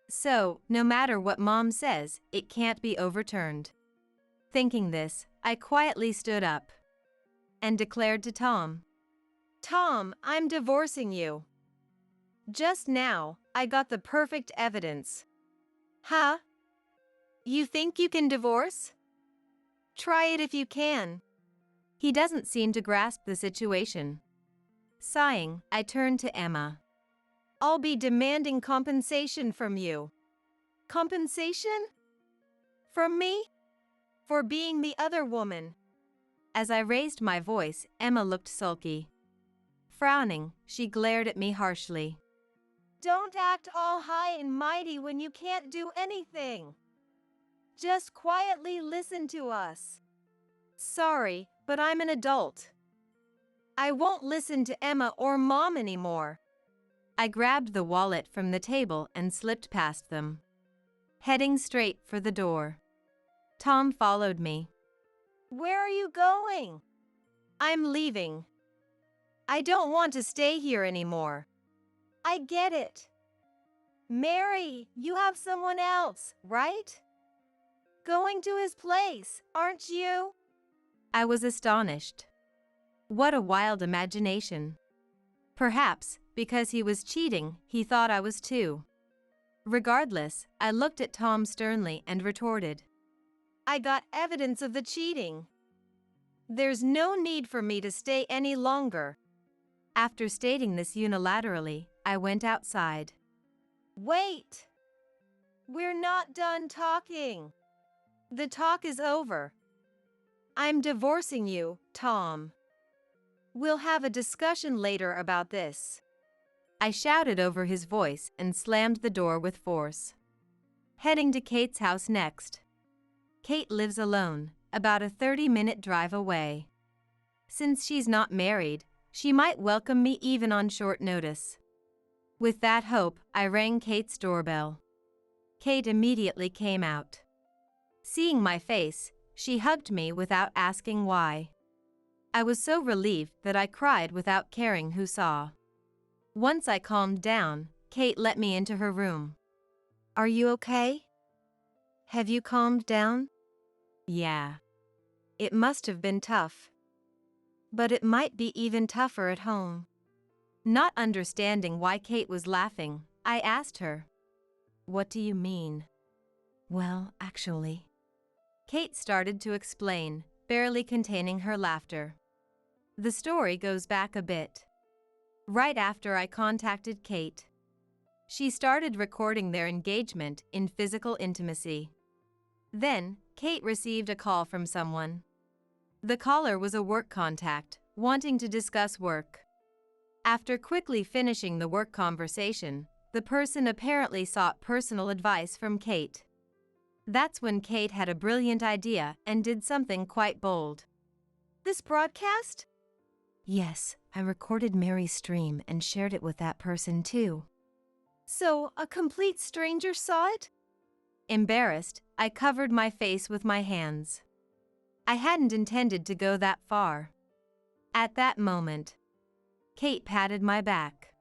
So, no matter what Mom says, it can't be overturned. Thinking this, I quietly stood up and declared to Tom, "Tom, I'm divorcing you. Just now, I got the perfect evidence." "Huh? You think you can divorce? Try it if you can." He doesn't seem to grasp the situation. Sighing, I turned to Emma. "I'll be demanding compensation from you." "Compensation? From me? For being the other woman?" As I raised my voice, Emma looked sulky. Frowning, she glared at me harshly. "Don't act all high and mighty when you can't do anything. Just quietly listen to us." "Sorry, but I'm an adult. I won't listen to Emma or Mom anymore." I grabbed the wallet from the table and slipped past them, heading straight for the door. Tom followed me. "Where are you going?" "I'm leaving. I don't want to stay here anymore." "I get it. Mary, you have someone else, right? Going to his place, aren't you?" I was astonished. What a wild imagination. Perhaps, because he was cheating, he thought I was too. Regardless, I looked at Tom sternly and retorted, "I got evidence of the cheating. There's no need for me to stay any longer." After stating this unilaterally, I went outside. "Wait! We're not done talking. The talk is over. I'm divorcing you, Tom. We'll have a discussion later about this." I shouted over his voice and slammed the door with force. Heading to Kate's house next. Kate lives alone, about a 30-minute drive away. Since she's not married, she might welcome me even on short notice. With that hope, I rang Kate's doorbell. Kate immediately came out. Seeing my face, she hugged me without asking why. I was so relieved that I cried without caring who saw. Once I calmed down, Kate let me into her room. "Are you okay? Have you calmed down?" "Yeah. It must have been tough. But it might be even tougher at home." Not understanding why Kate was laughing, I asked her, "What do you mean?" Well, actually. Kate started to explain, barely containing her laughter. The story goes back a bit. Right after I contacted Kate, she started recording their engagement in physical intimacy. Then, Kate received a call from someone. The caller was a work contact, wanting to discuss work. After quickly finishing the work conversation, the person apparently sought personal advice from Kate. That's when Kate had a brilliant idea and did something quite bold. "This broadcast?" Yes, I recorded Mary's stream and shared it with that person too. "So, a complete stranger saw it?" Embarrassed, I covered my face with my hands. I hadn't intended to go that far. At that moment, Kate patted my back.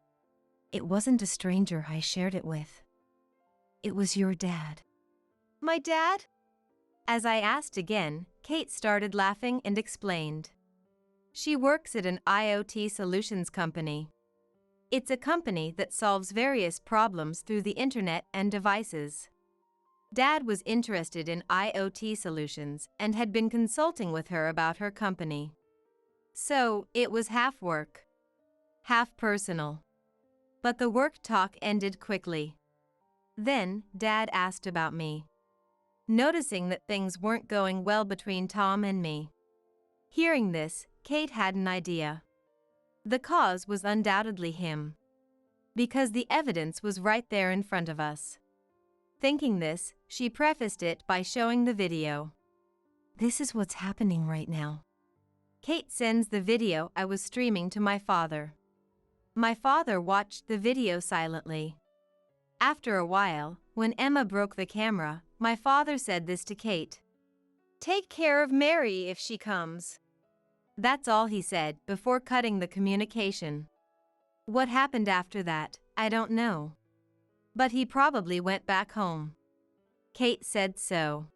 It wasn't a stranger I shared it with. It was your dad. "My dad?" As I asked again, Kate started laughing and explained. She works at an IoT solutions company. It's a company that solves various problems through the internet and devices. Dad was interested in IoT solutions and had been consulting with her about her company. So, it was half work, half personal. But the work talk ended quickly. Then, Dad asked about me, noticing that things weren't going well between Tom and me. Hearing this, Kate had an idea. The cause was undoubtedly him, because the evidence was right there in front of us. Thinking this, she prefaced it by showing the video. "This is what's happening right now." Kate sends the video I was streaming to my father. My father watched the video silently. After a while, when Emma broke the camera, my father said this to Kate. Take care of Mary if she comes. That's all he said before cutting the communication. What happened after that, I don't know. But he probably went back home. Kate said so.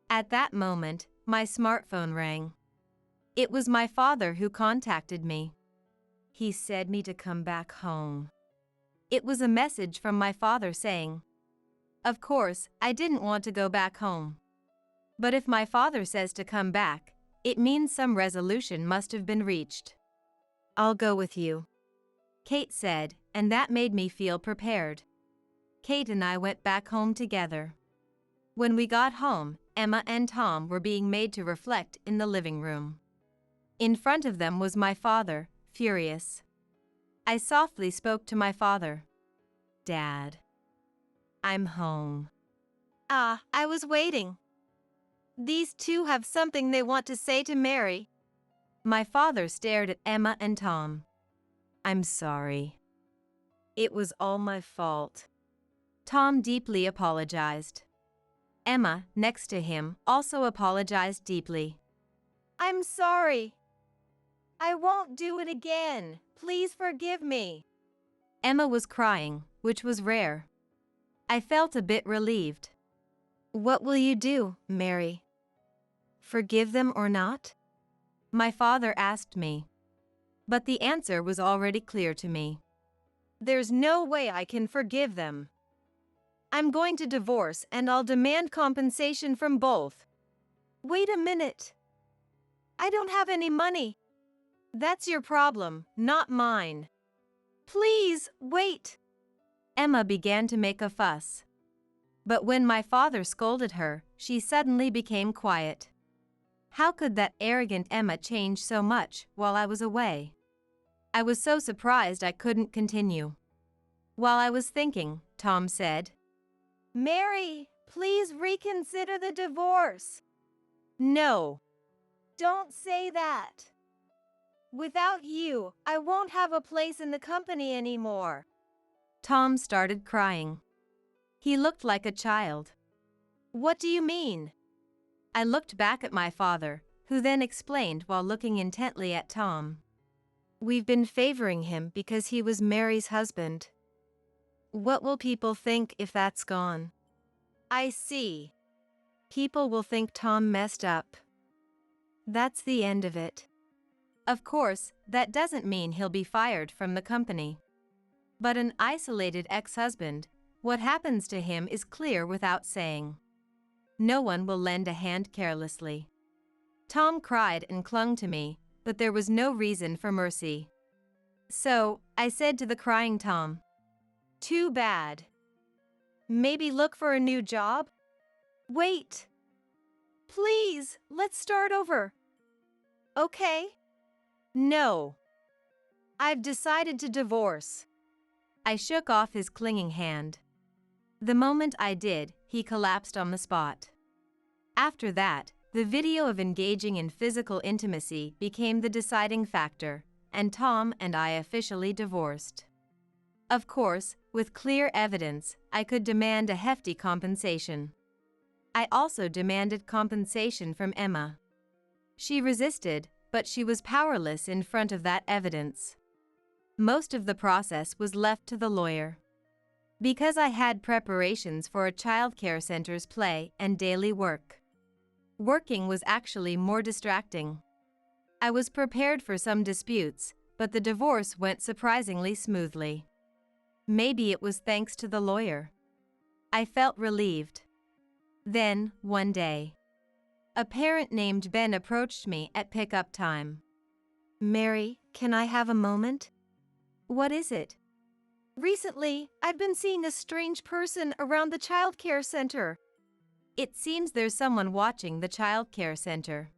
At that moment, my smartphone rang. It was my father who contacted me. He said me to come back home. It was a message from my father saying, of course, I didn't want to go back home. But if my father says to come back, it means some resolution must have been reached. I'll go with you, Kate said, and that made me feel prepared. Kate and I went back home together. When we got home, Emma and Tom were being made to reflect in the living room. In front of them was my father, furious. I softly spoke to my father. Dad, I'm home. I was waiting. These two have something they want to say to Mary. My father stared at Emma and Tom. I'm sorry. It was all my fault. Tom deeply apologized. Emma, next to him, also apologized deeply. I'm sorry. I won't do it again. Please forgive me. Emma was crying, which was rare. I felt a bit relieved. What will you do, Mary? Forgive them or not? My father asked me. But the answer was already clear to me. There's no way I can forgive them. I'm going to divorce and I'll demand compensation from both. Wait a minute. I don't have any money. That's your problem, not mine. Please, wait. Emma began to make a fuss. But when my father scolded her, she suddenly became quiet. How could that arrogant Emma change so much while I was away? I was so surprised I couldn't continue. While I was thinking, Tom said, Mary, please reconsider the divorce. No. Don't say that. Without you, I won't have a place in the company anymore. Tom started crying. He looked like a child. What do you mean? I looked back at my father, who then explained while looking intently at Tom. We've been favoring him because he was Mary's husband. What will people think if that's gone? I see. People will think Tom messed up. That's the end of it. Of course, that doesn't mean he'll be fired from the company. But an isolated ex-husband, what happens to him is clear without saying. No one will lend a hand carelessly. Tom cried and clung to me, but there was no reason for mercy. So, I said to the crying Tom, too bad. Maybe look for a new job? Wait. Please, let's start over. Okay? No. I've decided to divorce. I shook off his clinging hand. The moment I did, he collapsed on the spot. After that, the video of engaging in physical intimacy became the deciding factor, and Tom and I officially divorced. Of course, with clear evidence, I could demand a hefty compensation. I also demanded compensation from Emma. She resisted, but she was powerless in front of that evidence. Most of the process was left to the lawyer. Because I had preparations for a childcare center's play and daily work. Working was actually more distracting. I was prepared for some disputes, but the divorce went surprisingly smoothly. Maybe it was thanks to the lawyer. I felt relieved. Then, one day, a parent named Ben approached me at pickup time. Mary, can I have a moment? What is it? Recently, I've been seeing a strange person around the childcare center. It seems there's someone watching the childcare center.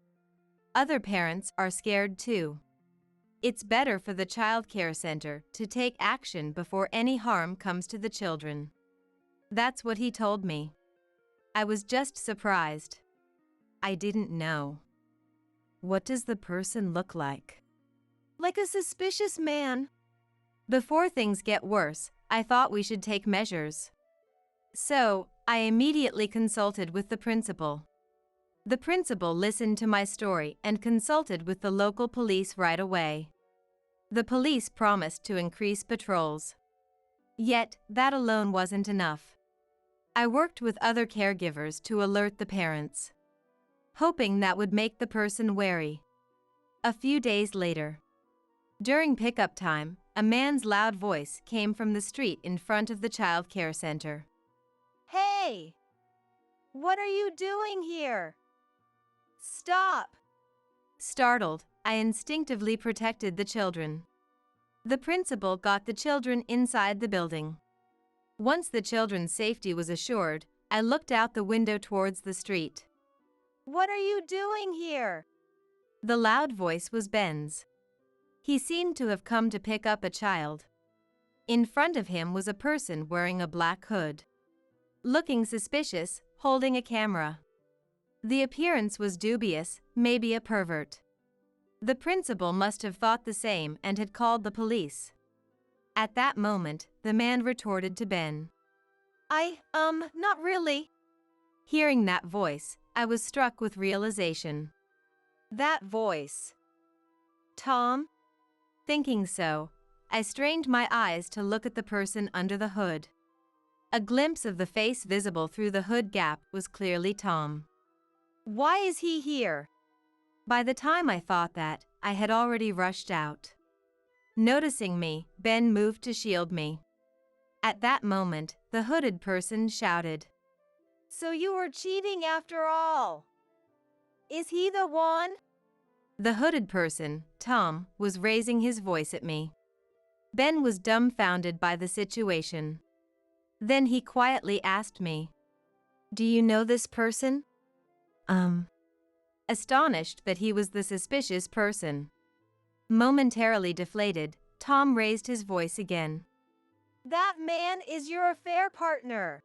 Other parents are scared too. It's better for the childcare center to take action before any harm comes to the children. That's what he told me. I was just surprised. I didn't know. What does the person look like? Like a suspicious man. Before things get worse, I thought we should take measures. So, I immediately consulted with the principal. The principal listened to my story and consulted with the local police right away. The police promised to increase patrols. Yet, that alone wasn't enough. I worked with other caregivers to alert the parents, hoping that would make the person wary. A few days later, during pickup time, a man's loud voice came from the street in front of the child care center. Hey! What are you doing here? Stop! Startled, I instinctively protected the children. The principal got the children inside the building. Once the children's safety was assured, I looked out the window towards the street. What are you doing here? The loud voice was Ben's. He seemed to have come to pick up a child. In front of him was a person wearing a black hood, looking suspicious, holding a camera. The appearance was dubious, maybe a pervert. The principal must have thought the same and had called the police. At that moment, the man retorted to Ben. Not really. Hearing that voice, I was struck with realization. That voice. Tom? Thinking so, I strained my eyes to look at the person under the hood. A glimpse of the face visible through the hood gap was clearly Tom. Why is he here? By the time I thought that, I had already rushed out. Noticing me, Ben moved to shield me. At that moment, the hooded person shouted, So you were cheating after all? Is he the one? The hooded person, Tom, was raising his voice at me. Ben was dumbfounded by the situation. Then he quietly asked me, Do you know this person? Astonished that he was the suspicious person. Momentarily deflated, Tom raised his voice again. That man is your affair partner.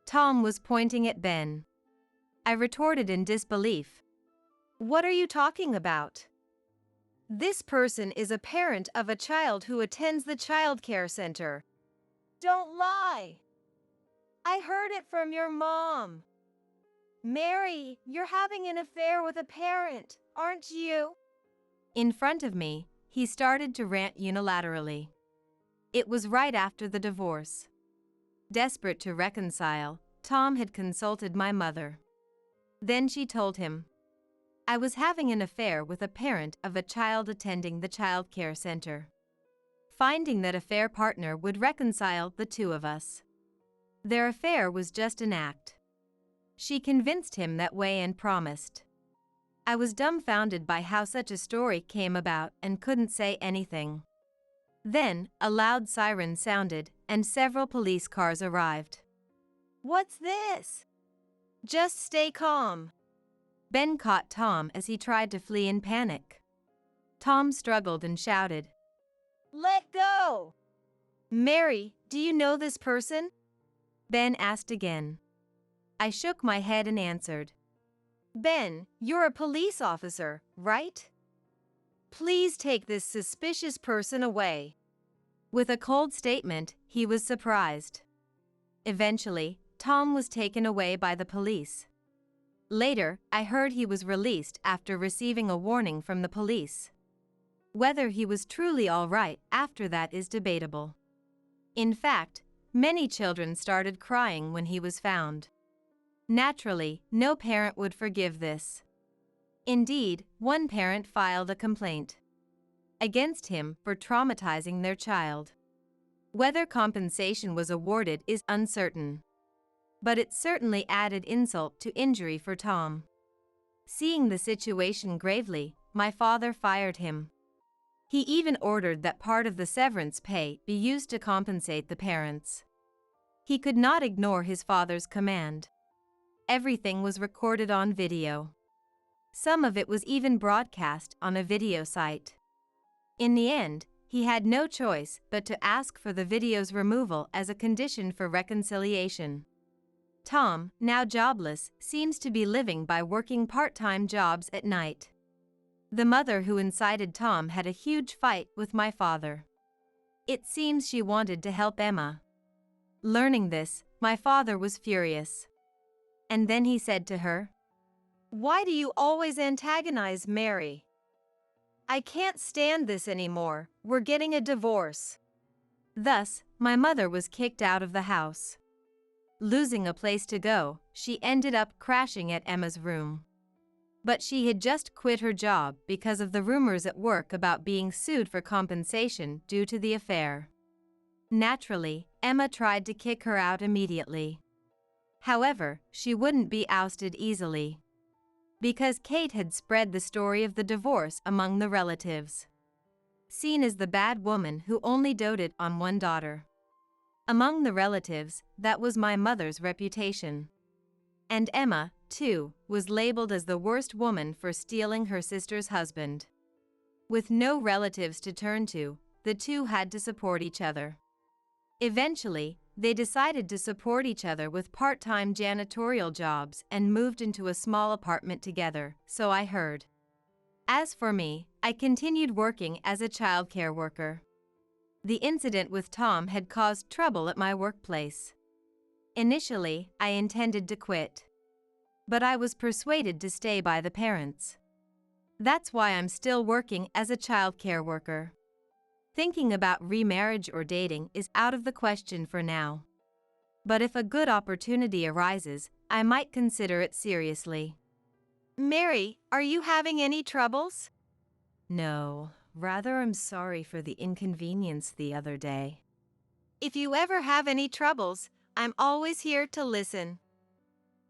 Tom was pointing at Ben. I retorted in disbelief. What are you talking about? This person is a parent of a child who attends the child care center. Don't lie. I heard it from your mom. Mary, you're having an affair with a parent, aren't you? In front of me, he started to rant unilaterally. It was right after the divorce. Desperate to reconcile, Tom had consulted my mother. Then she told him I was having an affair with a parent of a child attending the child care center. Finding that affair partner would reconcile the two of us. Their affair was just an act. She convinced him that way and promised. I was dumbfounded by how such a story came about and couldn't say anything. Then, a loud siren sounded, and several police cars arrived. What's this? Just stay calm. Ben caught Tom as he tried to flee in panic. Tom struggled and shouted, Let go! Mary, do you know this person? Ben asked again. I shook my head and answered, Ben, you're a police officer, right? Please take this suspicious person away. With a cold statement, he was surprised. Eventually, Tom was taken away by the police. Later, I heard he was released after receiving a warning from the police. Whether he was truly all right after that is debatable. In fact, many children started crying when he was found. Naturally, no parent would forgive this. Indeed, one parent filed a complaint against him for traumatizing their child. Whether compensation was awarded is uncertain. But it certainly added insult to injury for Tom. Seeing the situation gravely, my father fired him. He even ordered that part of the severance pay be used to compensate the parents. He could not ignore his father's command. Everything was recorded on video. Some of it was even broadcast on a video site. In the end, he had no choice but to ask for the video's removal as a condition for reconciliation. Tom, now jobless, seems to be living by working part-time jobs at night. The mother who incited Tom had a huge fight with my father. It seems she wanted to help Emma. Learning this, my father was furious. And then he said to her, Why do you always antagonize Mary? I can't stand this anymore. We're getting a divorce. Thus, my mother was kicked out of the house. Losing a place to go, she ended up crashing at Emma's room. But she had just quit her job because of the rumors at work about being sued for compensation due to the affair. Naturally, Emma tried to kick her out immediately. However, she wouldn't be ousted easily, because Kate had spread the story of the divorce among the relatives. Seen as the bad woman who only doted on one daughter. Among the relatives, that was my mother's reputation. And Emma, too, was labeled as the worst woman for stealing her sister's husband. With no relatives to turn to, the two had to support each other. Eventually, they decided to support each other with part-time janitorial jobs and moved into a small apartment together, so I heard. As for me, I continued working as a childcare worker. The incident with Tom had caused trouble at my workplace. Initially, I intended to quit. But I was persuaded to stay by the parents. That's why I'm still working as a childcare worker. Thinking about remarriage or dating is out of the question for now. But if a good opportunity arises, I might consider it seriously. Mary, are you having any troubles? No, rather I'm sorry for the inconvenience the other day. If you ever have any troubles, I'm always here to listen.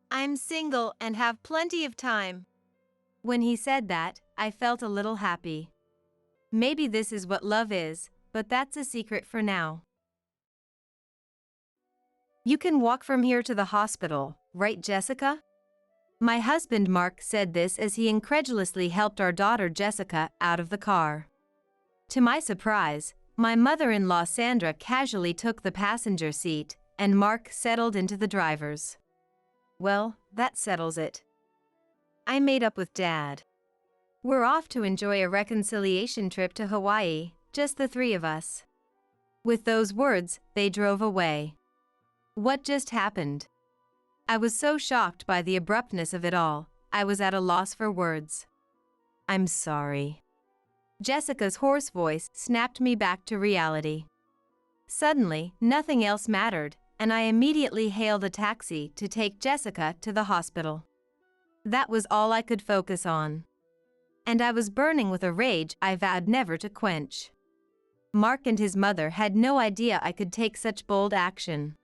I'm single and have plenty of time. When he said that, I felt a little happy. Maybe this is what love is, but that's a secret for now. You can walk from here to the hospital, right, Jessica? My husband Mark said this as he incredulously helped our daughter Jessica out of the car. To my surprise, my mother-in-law Sandra casually took the passenger seat, and Mark settled into the driver's. Well, that settles it. I made up with Dad. We're off to enjoy a reconciliation trip to Hawaii, just the three of us. With those words, they drove away. What just happened? I was so shocked by the abruptness of it all, I was at a loss for words. I'm sorry. Jessica's hoarse voice snapped me back to reality. Suddenly, nothing else mattered, and I immediately hailed a taxi to take Jessica to the hospital. That was all I could focus on. And I was burning with a rage I vowed never to quench. Mark and his mother had no idea I could take such bold action.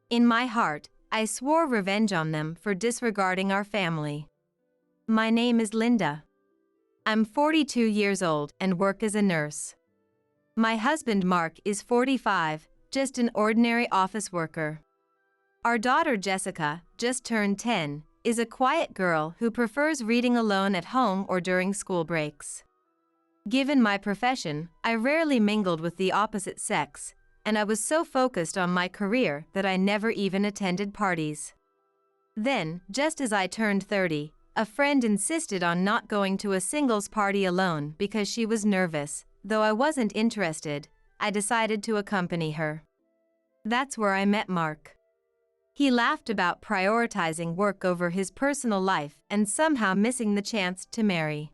In my heart, I swore revenge on them for disregarding our family. My name is Linda. I'm 42 years old and work as a nurse. My husband Mark is 45, just an ordinary office worker. Our daughter Jessica, just turned 10, is a quiet girl who prefers reading alone at home or during school breaks. Given my profession, I rarely mingled with the opposite sex, and I was so focused on my career that I never even attended parties. Then, just as I turned 30, a friend insisted on not going to a singles party alone because she was nervous. Though I wasn't interested, I decided to accompany her. That's where I met Mark. He laughed about prioritizing work over his personal life and somehow missing the chance to marry.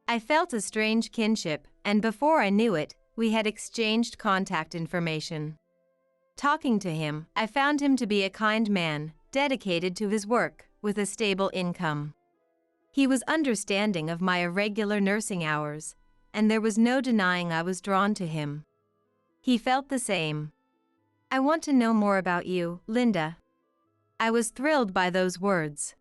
I felt a strange kinship, and before I knew it, we had exchanged contact information. Talking to him, I found him to be a kind man, dedicated to his work, with a stable income. He was understanding of my irregular nursing hours, and there was no denying I was drawn to him. He felt the same. I want to know more about you, Linda. I was thrilled by those words.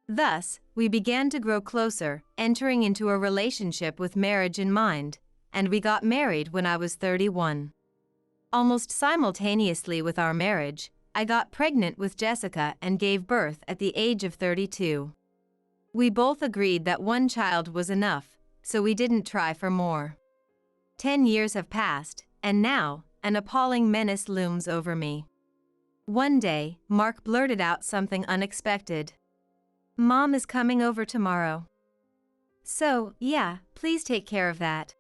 Thus, we began to grow closer, entering into a relationship with marriage in mind, and we got married when I was 31. Almost simultaneously with our marriage, I got pregnant with Jessica and gave birth at the age of 32. We both agreed that one child was enough, so we didn't try for more. 10 years have passed, and now, an appalling menace looms over me. One day, Mark blurted out something unexpected. Mom is coming over tomorrow. So, yeah, please take care of that.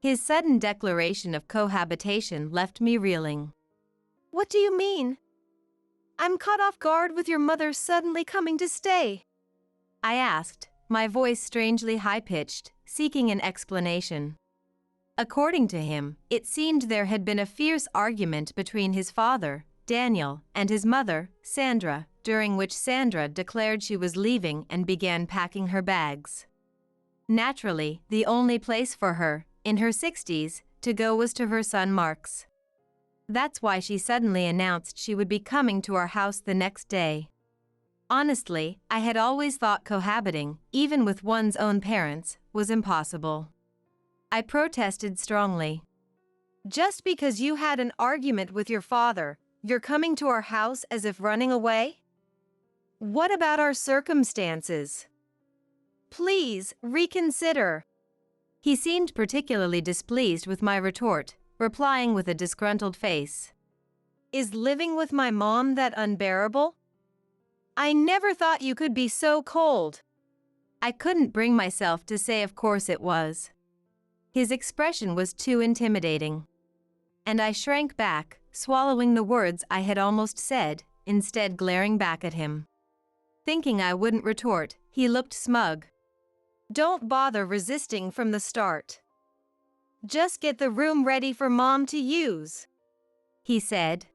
His sudden declaration of cohabitation left me reeling. What do you mean? I'm caught off guard with your mother suddenly coming to stay. I asked, my voice strangely high-pitched, seeking an explanation. According to him, it seemed there had been a fierce argument between his father, Daniel, and his mother, Sandra, during which Sandra declared she was leaving and began packing her bags. Naturally, the only place for her, in her 60s, to go was to her son Mark's. That's why she suddenly announced she would be coming to our house the next day. Honestly, I had always thought cohabiting, even with one's own parents, was impossible. I protested strongly. Just because you had an argument with your father, you're coming to our house as if running away? What about our circumstances? Please, reconsider. He seemed particularly displeased with my retort, replying with a disgruntled face. Is living with my mom that unbearable? I never thought you could be so cold. I couldn't bring myself to say of course it was. His expression was too intimidating. And I shrank back, swallowing the words I had almost said, instead glaring back at him. Thinking I wouldn't retort, he looked smug. Don't bother resisting from the start. Just get the room ready for Mom to use, he said.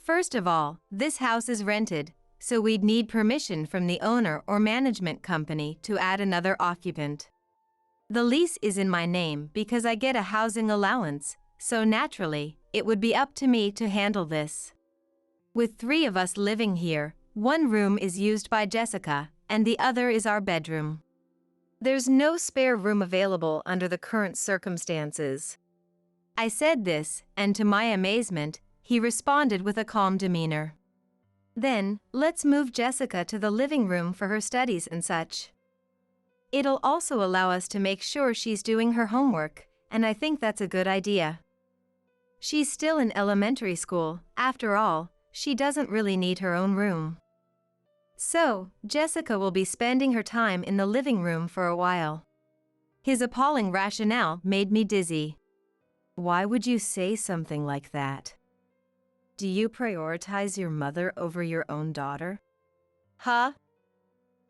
First of all, this house is rented, so we'd need permission from the owner or management company to add another occupant. The lease is in my name because I get a housing allowance, so naturally, it would be up to me to handle this. With 3 of us living here, one room is used by Jessica, and the other is our bedroom. There's no spare room available under the current circumstances. I said this, and to my amazement, he responded with a calm demeanor. Then, let's move Jessica to the living room for her studies and such. It'll also allow us to make sure she's doing her homework, and I think that's a good idea. She's still in elementary school, after all, she doesn't really need her own room. So, Jessica will be spending her time in the living room for a while. His appalling rationale made me dizzy. Why would you say something like that? Do you prioritize your mother over your own daughter? Huh?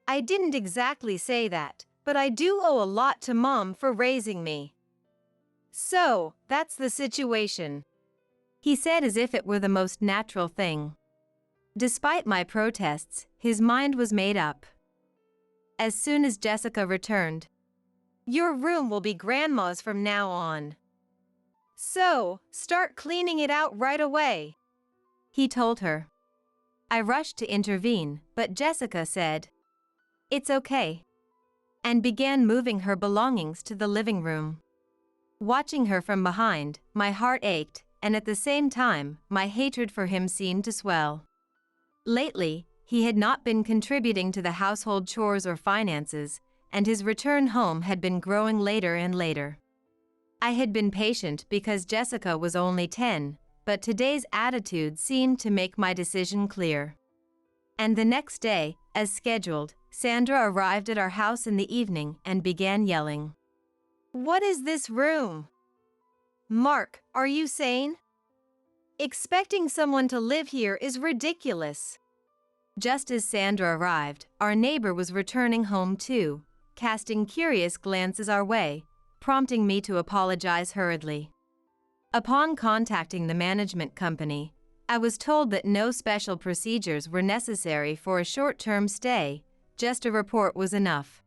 I didn't exactly say that, but I do owe a lot to Mom for raising me. So, that's the situation, he said as if it were the most natural thing. Despite my protests, his mind was made up. As soon as Jessica returned, your room will be Grandma's from now on. So, start cleaning it out right away, he told her. I rushed to intervene, but Jessica said, "It's okay," and began moving her belongings to the living room. Watching her from behind, my heart ached, and at the same time, my hatred for him seemed to swell. Lately, he had not been contributing to the household chores or finances, and his return home had been growing later and later. I had been patient because Jessica was only 10, but today's attitude seemed to make my decision clear. And the next day, as scheduled, Sandra arrived at our house in the evening and began yelling. What is this room? Mark, are you sane? Expecting someone to live here is ridiculous. Just as Sandra arrived, our neighbor was returning home too, casting curious glances our way, prompting me to apologize hurriedly. Upon contacting the management company, I was told that no special procedures were necessary for a short-term stay, just a report was enough.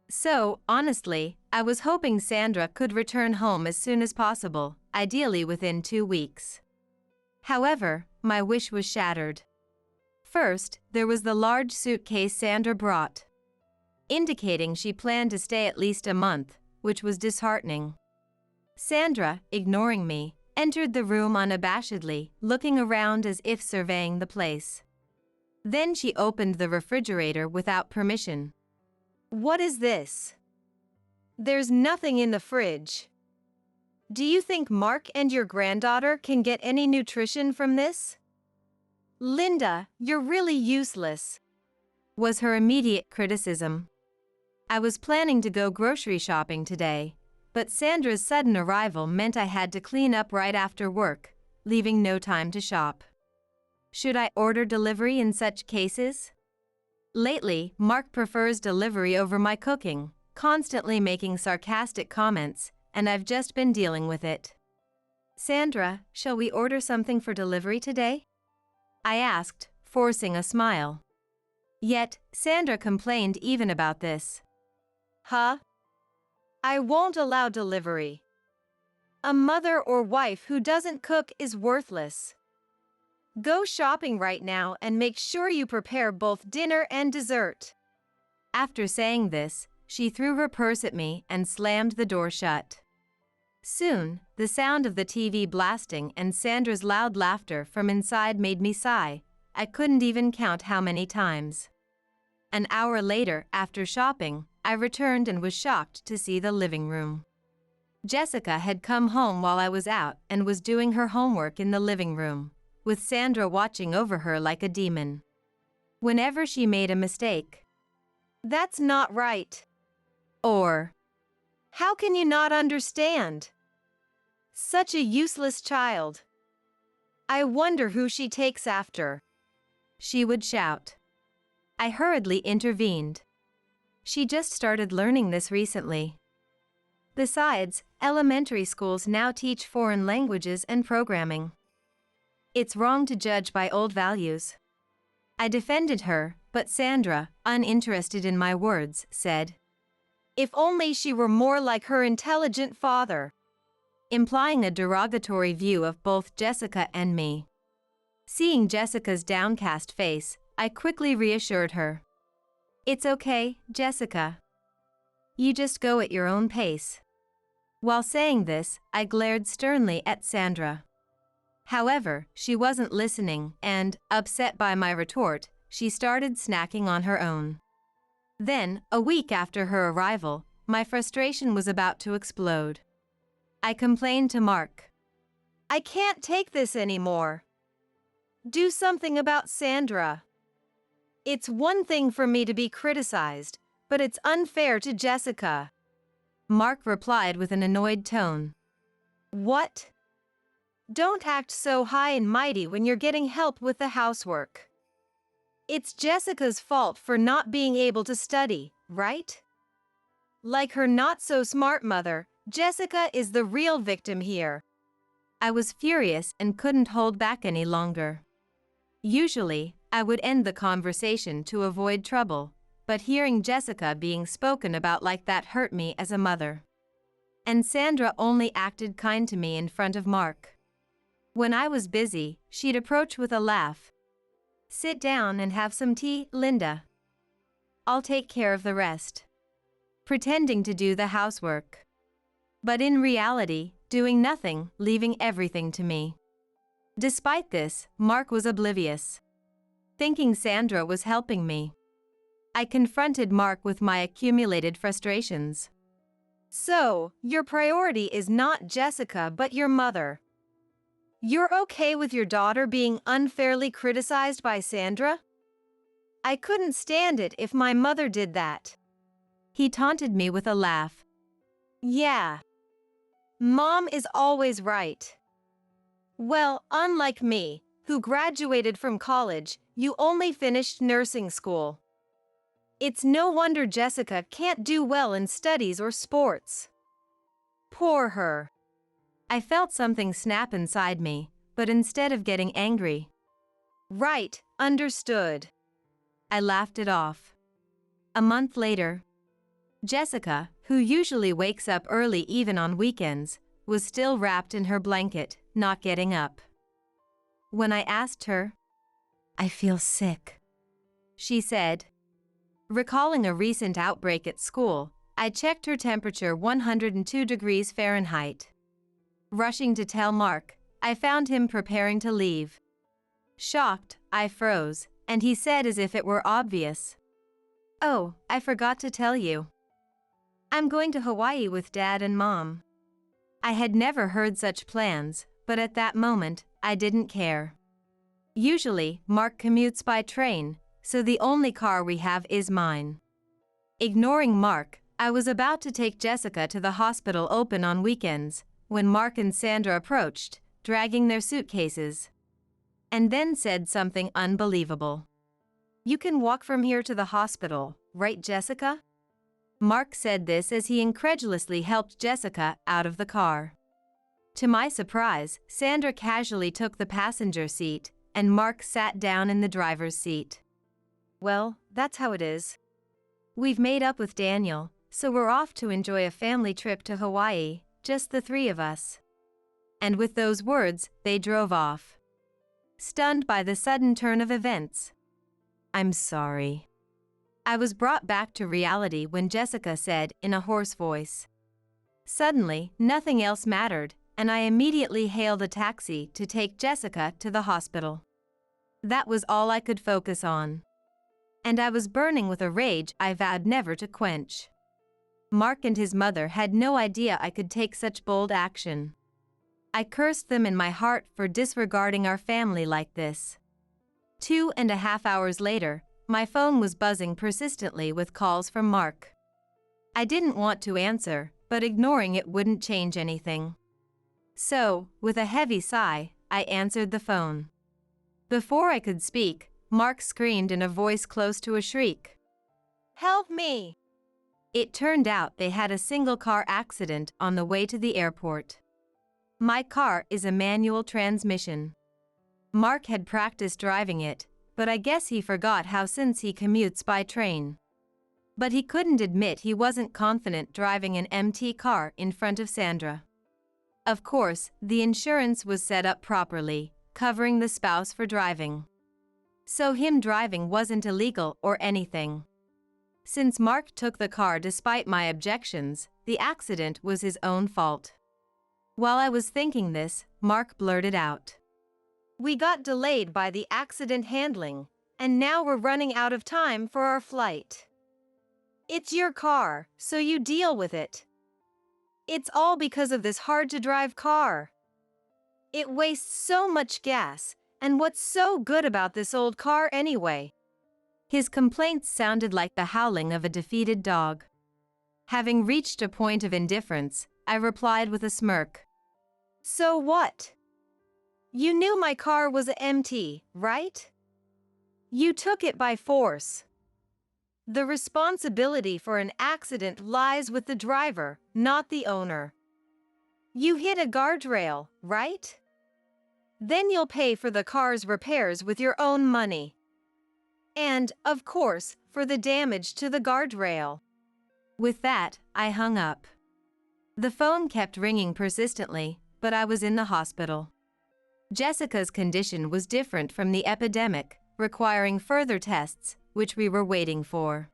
So, honestly, I was hoping Sandra could return home as soon as possible, ideally within 2 weeks. However, my wish was shattered. First, there was the large suitcase Sandra brought, indicating she planned to stay at least a month, which was disheartening. Sandra, ignoring me, entered the room unabashedly, looking around as if surveying the place. Then she opened the refrigerator without permission. What is this? There's nothing in the fridge. Do you think Mark and your granddaughter can get any nutrition from this? Linda, you're really useless, was her immediate criticism. I was planning to go grocery shopping today, but Sandra's sudden arrival meant I had to clean up right after work, leaving no time to shop. Should I order delivery in such cases? Lately, Mark prefers delivery over my cooking, constantly making sarcastic comments, and I've just been dealing with it. Sandra, shall we order something for delivery today? I asked, forcing a smile. Yet, Sandra complained even about this. Huh? I won't allow delivery. A mother or wife who doesn't cook is worthless. Go shopping right now and make sure you prepare both dinner and dessert. After saying this, she threw her purse at me and slammed the door shut. Soon, the sound of the TV blasting and Sandra's loud laughter from inside made me sigh. I couldn't even count how many times. An hour later, after shopping, I returned and was shocked to see the living room. Jessica had come home while I was out and was doing her homework in the living room, with Sandra watching over her like a demon. Whenever she made a mistake, That's not right. or How can you not understand? Such a useless child. I wonder who she takes after. she would shout. I hurriedly intervened. She just started learning this recently. Besides, elementary schools now teach foreign languages and programming. It's wrong to judge by old values. I defended her, but Sandra, uninterested in my words, said, If only she were more like her intelligent father. implying a derogatory view of both Jessica and me. Seeing Jessica's downcast face, I quickly reassured her. It's okay, Jessica. You just go at your own pace. While saying this, I glared sternly at Sandra. However, she wasn't listening and, upset by my retort, she started snacking on her own. Then, a week after her arrival, my frustration was about to explode. I complained to Mark. I can't take this anymore. Do something about Sandra. It's one thing for me to be criticized, but it's unfair to Jessica. Mark replied with an annoyed tone. What? Don't act so high and mighty when you're getting help with the housework. It's Jessica's fault for not being able to study, right? Like her not-so-smart mother, Jessica is the real victim here. I was furious and couldn't hold back any longer. Usually, I would end the conversation to avoid trouble, but hearing Jessica being spoken about like that hurt me as a mother. And Sandra only acted kind to me in front of Mark. When I was busy, she'd approach with a laugh. Sit down and have some tea, Linda. I'll take care of the rest. Pretending to do the housework. But in reality, doing nothing, leaving everything to me. Despite this, Mark was oblivious. Thinking Sandra was helping me. I confronted Mark with my accumulated frustrations. So, your priority is not Jessica but your mother. You're okay with your daughter being unfairly criticized by Sandra? I couldn't stand it if my mother did that. He taunted me with a laugh. Yeah. Mom is always right. Well, unlike me, who graduated from college, you only finished nursing school. It's no wonder Jessica can't do well in studies or sports. Poor her. I felt something snap inside me, but instead of getting angry, Right, understood. I laughed it off. A month later, Jessica, who usually wakes up early even on weekends, was still wrapped in her blanket, not getting up. When I asked her, I feel sick, she said. Recalling a recent outbreak at school, I checked her temperature 102 degrees Fahrenheit. Rushing to tell Mark, I found him preparing to leave. Shocked, I froze, and he said as if it were obvious. Oh, I forgot to tell you. I'm going to Hawaii with Dad and Mom. I had never heard such plans, but at that moment, I didn't care. Usually, Mark commutes by train, so the only car we have is mine. Ignoring Mark, I was about to take Jessica to the hospital open on weekends, when Mark and Sandra approached, dragging their suitcases. And then said something unbelievable. You can walk from here to the hospital, right, Jessica? Mark said this as he incredulously helped Jessica out of the car. To my surprise, Sandra casually took the passenger seat, and Mark sat down in the driver's seat. Well, that's how it is. We've made up with Daniel, so we're off to enjoy a family trip to Hawaii, just the three of us. And with those words, they drove off. Stunned by the sudden turn of events. I'm sorry. I was brought back to reality when Jessica said in a hoarse voice. Suddenly, nothing else mattered, and I immediately hailed a taxi to take Jessica to the hospital. That was all I could focus on. And I was burning with a rage I vowed never to quench. Mark and his mother had no idea I could take such bold action. I cursed them in my heart for disregarding our family like this. 2.5 hours later, my phone was buzzing persistently with calls from Mark. I didn't want to answer, but ignoring it wouldn't change anything. So, with a heavy sigh, I answered the phone. Before I could speak, Mark screamed in a voice close to a shriek. Help me! It turned out they had a single-car accident on the way to the airport. My car is a manual transmission. Mark had practiced driving it, but I guess he forgot how since he commutes by train. But he couldn't admit he wasn't confident driving an empty car in front of Sandra. Of course, the insurance was set up properly, covering the spouse for driving. So him driving wasn't illegal or anything. Since Mark took the car despite my objections, the accident was his own fault. While I was thinking this, Mark blurted out. We got delayed by the accident handling, and now we're running out of time for our flight. It's your car, so you deal with it. It's all because of this hard-to-drive car. It wastes so much gas, and what's so good about this old car anyway? His complaints sounded like the howling of a defeated dog. Having reached a point of indifference, I replied with a smirk. So what? You knew my car was empty, right? You took it by force. The responsibility for an accident lies with the driver, not the owner. You hit a guardrail, right? Then you'll pay for the car's repairs with your own money. And, of course, for the damage to the guardrail. With that, I hung up. The phone kept ringing persistently, but I was in the hospital. Jessica's condition was different from the epidemic, requiring further tests, which we were waiting for.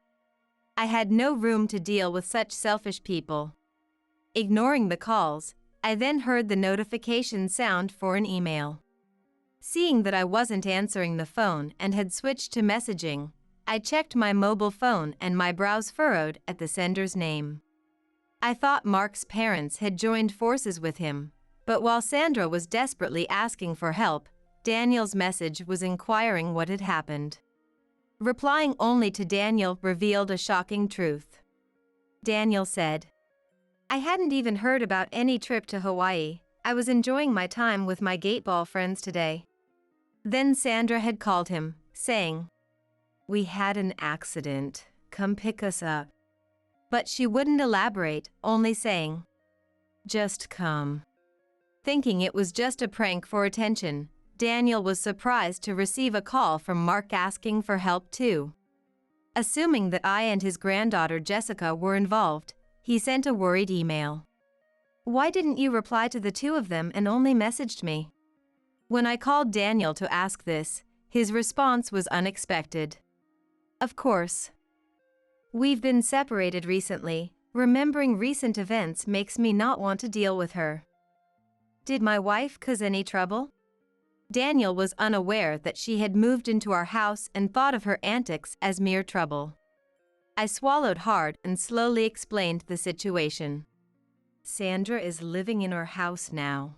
I had no room to deal with such selfish people. Ignoring the calls, I then heard the notification sound for an email. Seeing that I wasn't answering the phone and had switched to messaging, I checked my mobile phone and my brows furrowed at the sender's name. I thought Mark's parents had joined forces with him, but while Sandra was desperately asking for help, Daniel's message was inquiring what had happened. Replying only to Daniel revealed a shocking truth. Daniel said, I hadn't even heard about any trip to Hawaii. I was enjoying my time with my gateball friends today. Then Sandra had called him, saying, We had an accident. Come pick us up. But she wouldn't elaborate, only saying, Just come. Thinking it was just a prank for attention, Daniel was surprised to receive a call from Mark asking for help too. Assuming that I and his granddaughter Jessica were involved, he sent a worried email. Why didn't you reply to the two of them and only messaged me? When I called Daniel to ask this, his response was unexpected. Of course. We've been separated recently. Remembering recent events makes me not want to deal with her. Did my wife cause any trouble? Daniel was unaware that she had moved into our house and thought of her antics as mere trouble. I swallowed hard and slowly explained the situation. Sandra is living in our house now.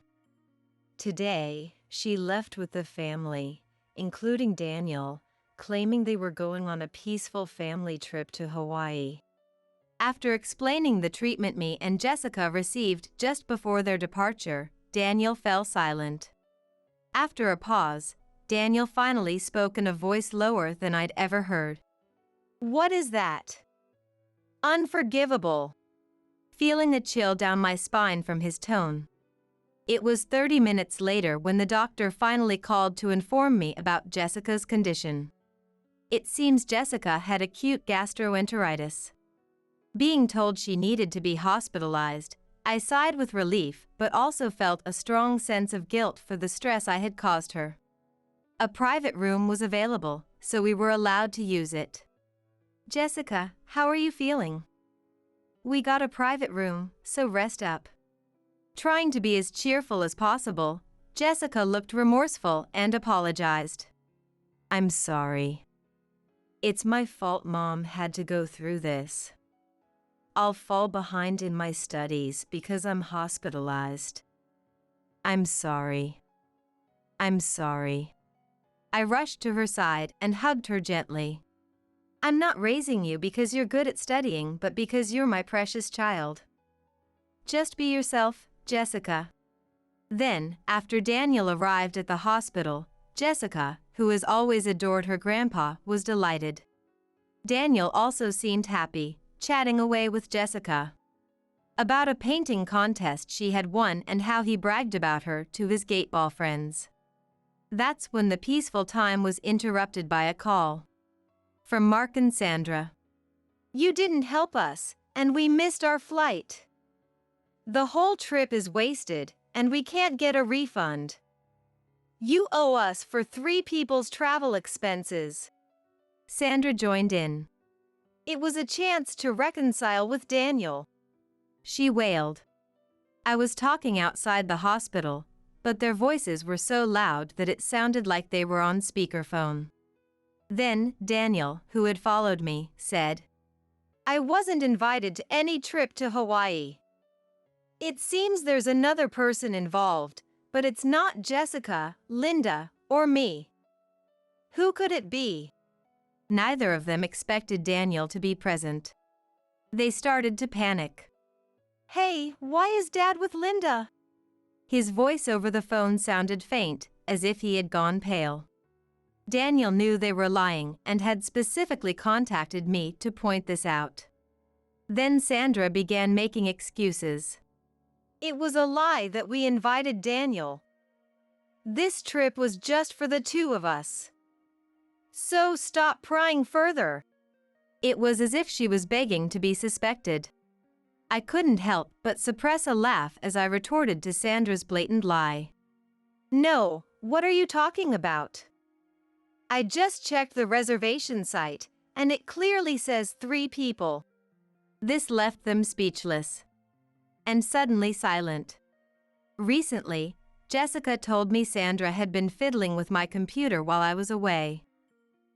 Today, she left with the family, including Daniel, claiming they were going on a peaceful family trip to Hawaii. After explaining the treatment me and Jessica received just before their departure, Daniel fell silent. After a pause, Daniel finally spoke in a voice lower than I'd ever heard. What is that? Unforgivable. Feeling a chill down my spine from his tone. It was 30 minutes later when the doctor finally called to inform me about Jessica's condition. It seems Jessica had acute gastroenteritis. Being told she needed to be hospitalized, I sighed with relief but also felt a strong sense of guilt for the stress I had caused her. A private room was available, so we were allowed to use it. Jessica, how are you feeling? We got a private room, so rest up. Trying to be as cheerful as possible, Jessica looked remorseful and apologized. I'm sorry. It's my fault Mom had to go through this. I'll fall behind in my studies because I'm hospitalized. I'm sorry. I'm sorry. I rushed to her side and hugged her gently. I'm not raising you because you're good at studying, but because you're my precious child. Just be yourself, Jessica. Then, after Daniel arrived at the hospital, Jessica, who has always adored her grandpa, was delighted. Daniel also seemed happy, chatting away with Jessica about a painting contest she had won and how he bragged about her to his gateball friends. That's when the peaceful time was interrupted by a call from Mark and Sandra. You didn't help us, and we missed our flight. The whole trip is wasted, and we can't get a refund. You owe us for 3 people's travel expenses. Sandra joined in. It was a chance to reconcile with Daniel. She wailed. I was talking outside the hospital, but their voices were so loud that it sounded like they were on speakerphone. Then, Daniel, who had followed me, said, I wasn't invited to any trip to Hawaii. It seems there's another person involved, but it's not Jessica, Linda, or me. Who could it be? Neither of them expected Daniel to be present. They started to panic. Hey, why is Dad with Linda? His voice over the phone sounded faint, as if he had gone pale. Daniel knew they were lying and had specifically contacted me to point this out. Then Sandra began making excuses. It was a lie that we invited Daniel. This trip was just for the 2 of us. So stop prying further. It was as if she was begging to be suspected. I couldn't help but suppress a laugh as I retorted to Sandra's blatant lie. No, what are you talking about? I just checked the reservation site, and it clearly says 3 people. This left them speechless and suddenly silent. Recently, Jessica told me Sandra had been fiddling with my computer while I was away.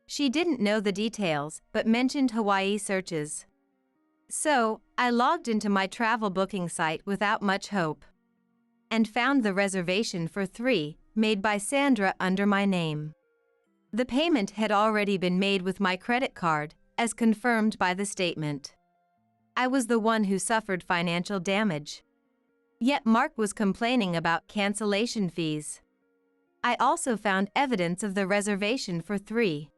She didn't know the details, but mentioned Hawaii searches. So, I logged into my travel booking site without much hope and found the reservation for 3, made by Sandra under my name. The payment had already been made with my credit card, as confirmed by the statement. I was the one who suffered financial damage. Yet Mark was complaining about cancellation fees. I also found evidence of the reservation for 3,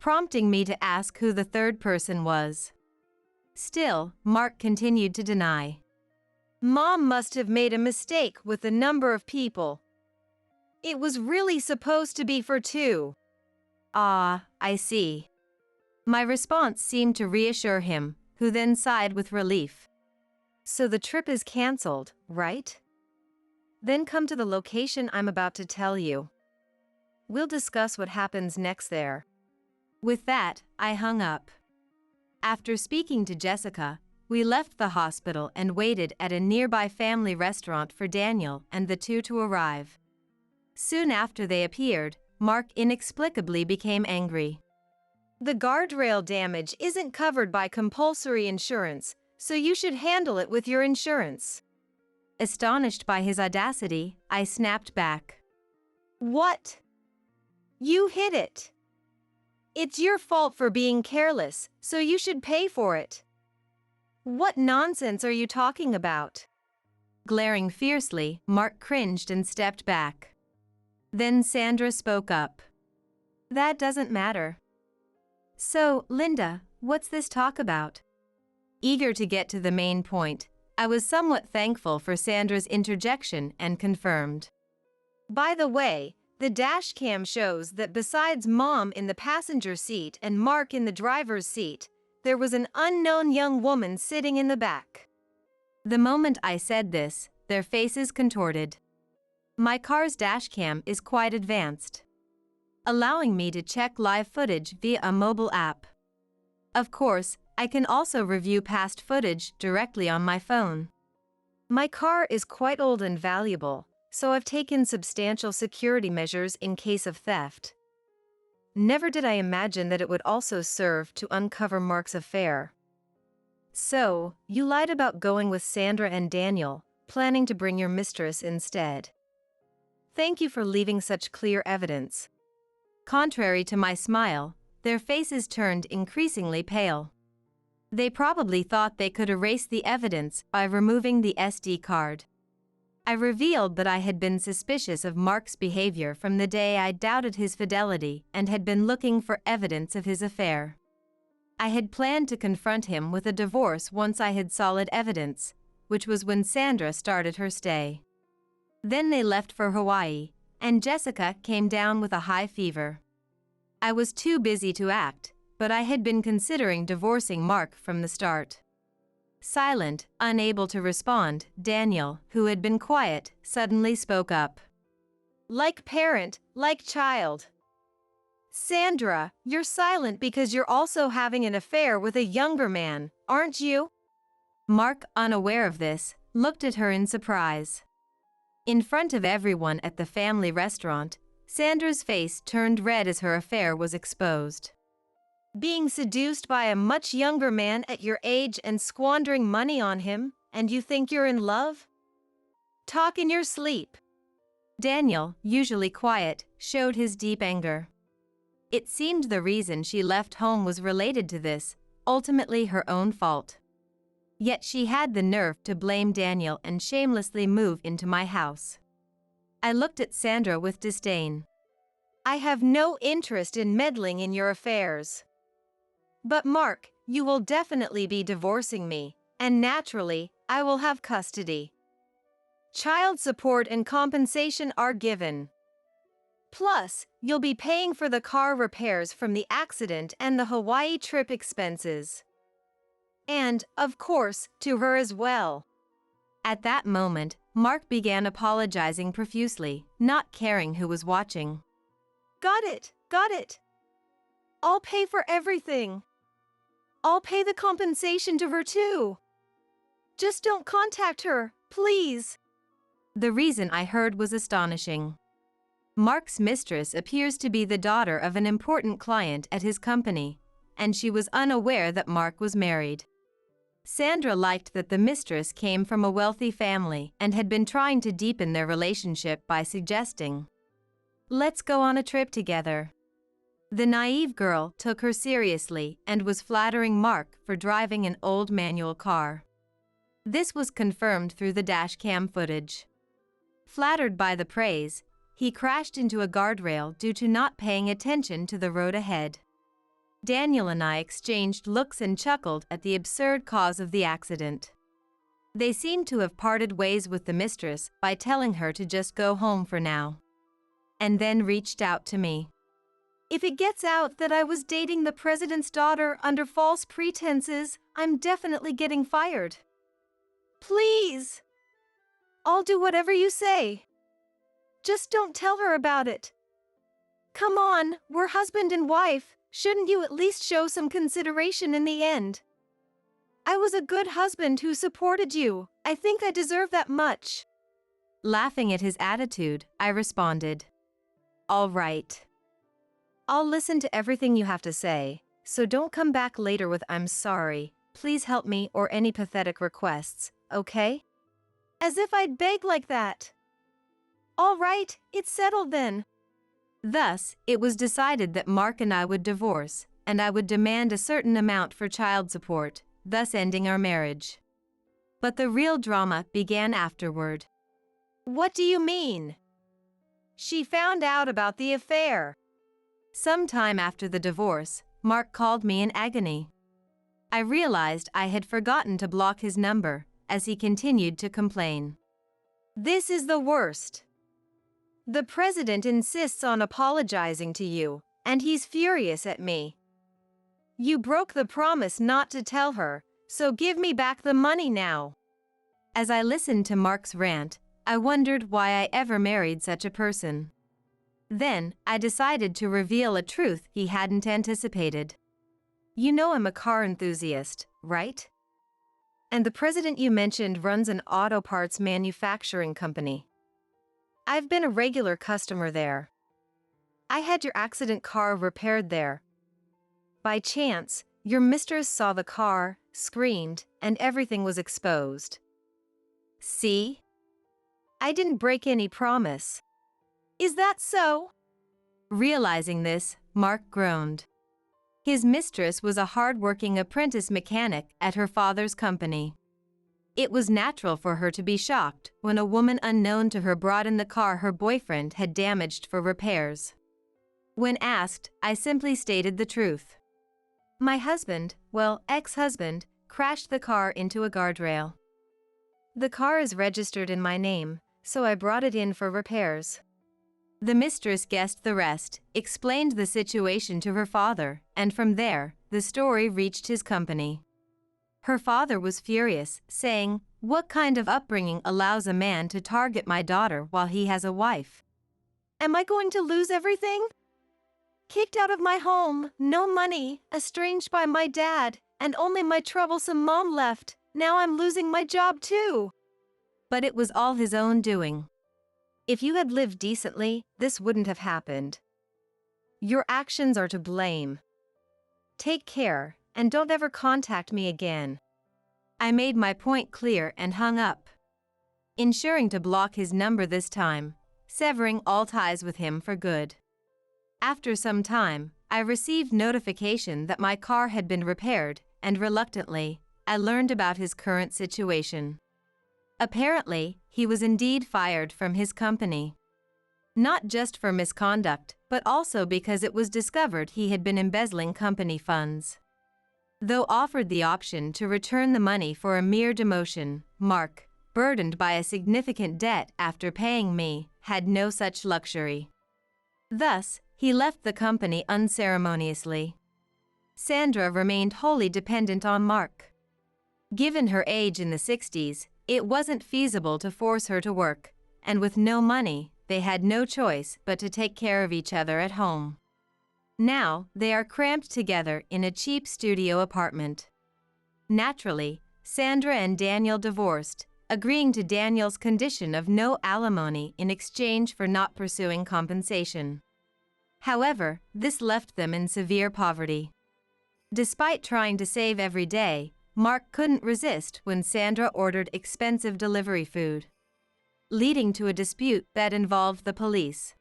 prompting me to ask who the 3rd person was. Still, Mark continued to deny. Mom must have made a mistake with the number of people. It was really supposed to be for 2. Ah, I see. My response seemed to reassure him, who then sighed with relief. So the trip is canceled, right? Then come to the location I'm about to tell you. We'll discuss what happens next there. With that, I hung up. After speaking to Jessica, we left the hospital and waited at a nearby family restaurant for Daniel and the 2 to arrive. Soon after they appeared, Mark inexplicably became angry. The guardrail damage isn't covered by compulsory insurance, so you should handle it with your insurance. Astonished by his audacity, I snapped back. What? You hit it. It's your fault for being careless, so you should pay for it. What nonsense are you talking about? Glaring fiercely, Mark cringed and stepped back. Then Sandra spoke up. That doesn't matter. So, Linda, what's this talk about? Eager to get to the main point, I was somewhat thankful for Sandra's interjection and confirmed. By the way, the dash cam shows that besides Mom in the passenger seat and Mark in the driver's seat, there was an unknown young woman sitting in the back. The moment I said this, their faces contorted. My car's dash cam is quite advanced, allowing me to check live footage via a mobile app. Of course, I can also review past footage directly on my phone. My car is quite old and valuable, so I've taken substantial security measures in case of theft. Never did I imagine that it would also serve to uncover Mark's affair. So, you lied about going with Sandra and Daniel, planning to bring your mistress instead. Thank you for leaving such clear evidence. Contrary to my smile, their faces turned increasingly pale. They probably thought they could erase the evidence by removing the SD card. I revealed that I had been suspicious of Mark's behavior from the day I doubted his fidelity and had been looking for evidence of his affair. I had planned to confront him with a divorce once I had solid evidence, which was when Sandra started her stay. Then they left for Hawaii, and Jessica came down with a high fever. I was too busy to act, but I had been considering divorcing Mark from the start. Silent, unable to respond, Daniel, who had been quiet, suddenly spoke up. Like parent, like child. Sandra, you're silent because you're also having an affair with a younger man, aren't you? Mark, unaware of this, looked at her in surprise. In front of everyone at the family restaurant, Sandra's face turned red as her affair was exposed. Being seduced by a much younger man at your age and squandering money on him, and you think you're in love? Talk in your sleep. Daniel, usually quiet, showed his deep anger. It seemed the reason she left home was related to this, ultimately her own fault. Yet she had the nerve to blame Daniel and shamelessly move into my house. I looked at Sandra with disdain. I have no interest in meddling in your affairs. But Mark, you will definitely be divorcing me, and naturally, I will have custody. Child support and compensation are given. Plus, you'll be paying for the car repairs from the accident and the Hawaii trip expenses. And, of course, to her as well. At that moment, Mark began apologizing profusely, not caring who was watching. Got it, got it. I'll pay for everything. I'll pay the compensation to her too. Just don't contact her, please. The reason I heard was astonishing. Mark's mistress appears to be the daughter of an important client at his company, and she was unaware that Mark was married. Sandra liked that the mistress came from a wealthy family and had been trying to deepen their relationship by suggesting, "Let's go on a trip together." The naive girl took her seriously and was flattering Mark for driving an old manual car. This was confirmed through the dash cam footage. Flattered by the praise, he crashed into a guardrail due to not paying attention to the road ahead. Daniel and I exchanged looks and chuckled at the absurd cause of the accident. They seemed to have parted ways with the mistress by telling her to just go home for now. And then reached out to me. If it gets out that I was dating the president's daughter under false pretenses, I'm definitely getting fired. Please. I'll do whatever you say. Just don't tell her about it. Come on, we're husband and wife. Shouldn't you at least show some consideration in the end? I was a good husband who supported you. I think I deserve that much. Laughing at his attitude, I responded, "All right. I'll listen to everything you have to say, so don't come back later with 'I'm sorry, please help me' or any pathetic requests, okay? As if I'd beg like that. All right, it's settled then." Thus, it was decided that Mark and I would divorce, and I would demand a certain amount for child support, thus ending our marriage. But the real drama began afterward. What do you mean? she found out about the affair. Some time after the divorce, Mark called me in agony. I realized I had forgotten to block his number, as he continued to complain. This is the worst. The president insists on apologizing to you, and he's furious at me. You broke the promise not to tell her, so give me back the money now. As I listened to Mark's rant, I wondered why I ever married such a person. Then, I decided to reveal a truth he hadn't anticipated. You know I'm a car enthusiast, right? And the president you mentioned runs an auto parts manufacturing company. I've been a regular customer there. I had your accident car repaired there. By chance, your mistress saw the car, screamed, and everything was exposed. See? I didn't break any promise. Is that so? Realizing this, Mark groaned. His mistress was a hard-working apprentice mechanic at her father's company. It was natural for her to be shocked when a woman unknown to her brought in the car her boyfriend had damaged for repairs. When asked, I simply stated the truth. My husband, well, ex-husband, crashed the car into a guardrail. The car is registered in my name, so I brought it in for repairs. The mistress guessed the rest, explained the situation to her father, and from there, the story reached his company. Her father was furious, saying, "What kind of upbringing allows a man to target my daughter while he has a wife? Am I going to lose everything? Kicked out of my home, no money, estranged by my dad, and only my troublesome mom left. Now I'm losing my job too." But it was all his own doing. If you had lived decently, this wouldn't have happened. Your actions are to blame. Take care, and don't ever contact me again. I made my point clear and hung up, ensuring to block his number this time, severing all ties with him for good. After some time, I received notification that my car had been repaired, and reluctantly, I learned about his current situation. Apparently, he was indeed fired from his company. Not just for misconduct, but also because it was discovered he had been embezzling company funds. Though offered the option to return the money for a mere demotion, Mark, burdened by a significant debt after paying me, had no such luxury. Thus, he left the company unceremoniously. Sandra remained wholly dependent on Mark. Given her age in the 60s, it wasn't feasible to force her to work, and with no money, they had no choice but to take care of each other at home. Now, they are cramped together in a cheap studio apartment. Naturally, Sandra and Daniel divorced, agreeing to Daniel's condition of no alimony in exchange for not pursuing compensation. However, this left them in severe poverty. Despite trying to save every day, Mark couldn't resist when Sandra ordered expensive delivery food, leading to a dispute that involved the police.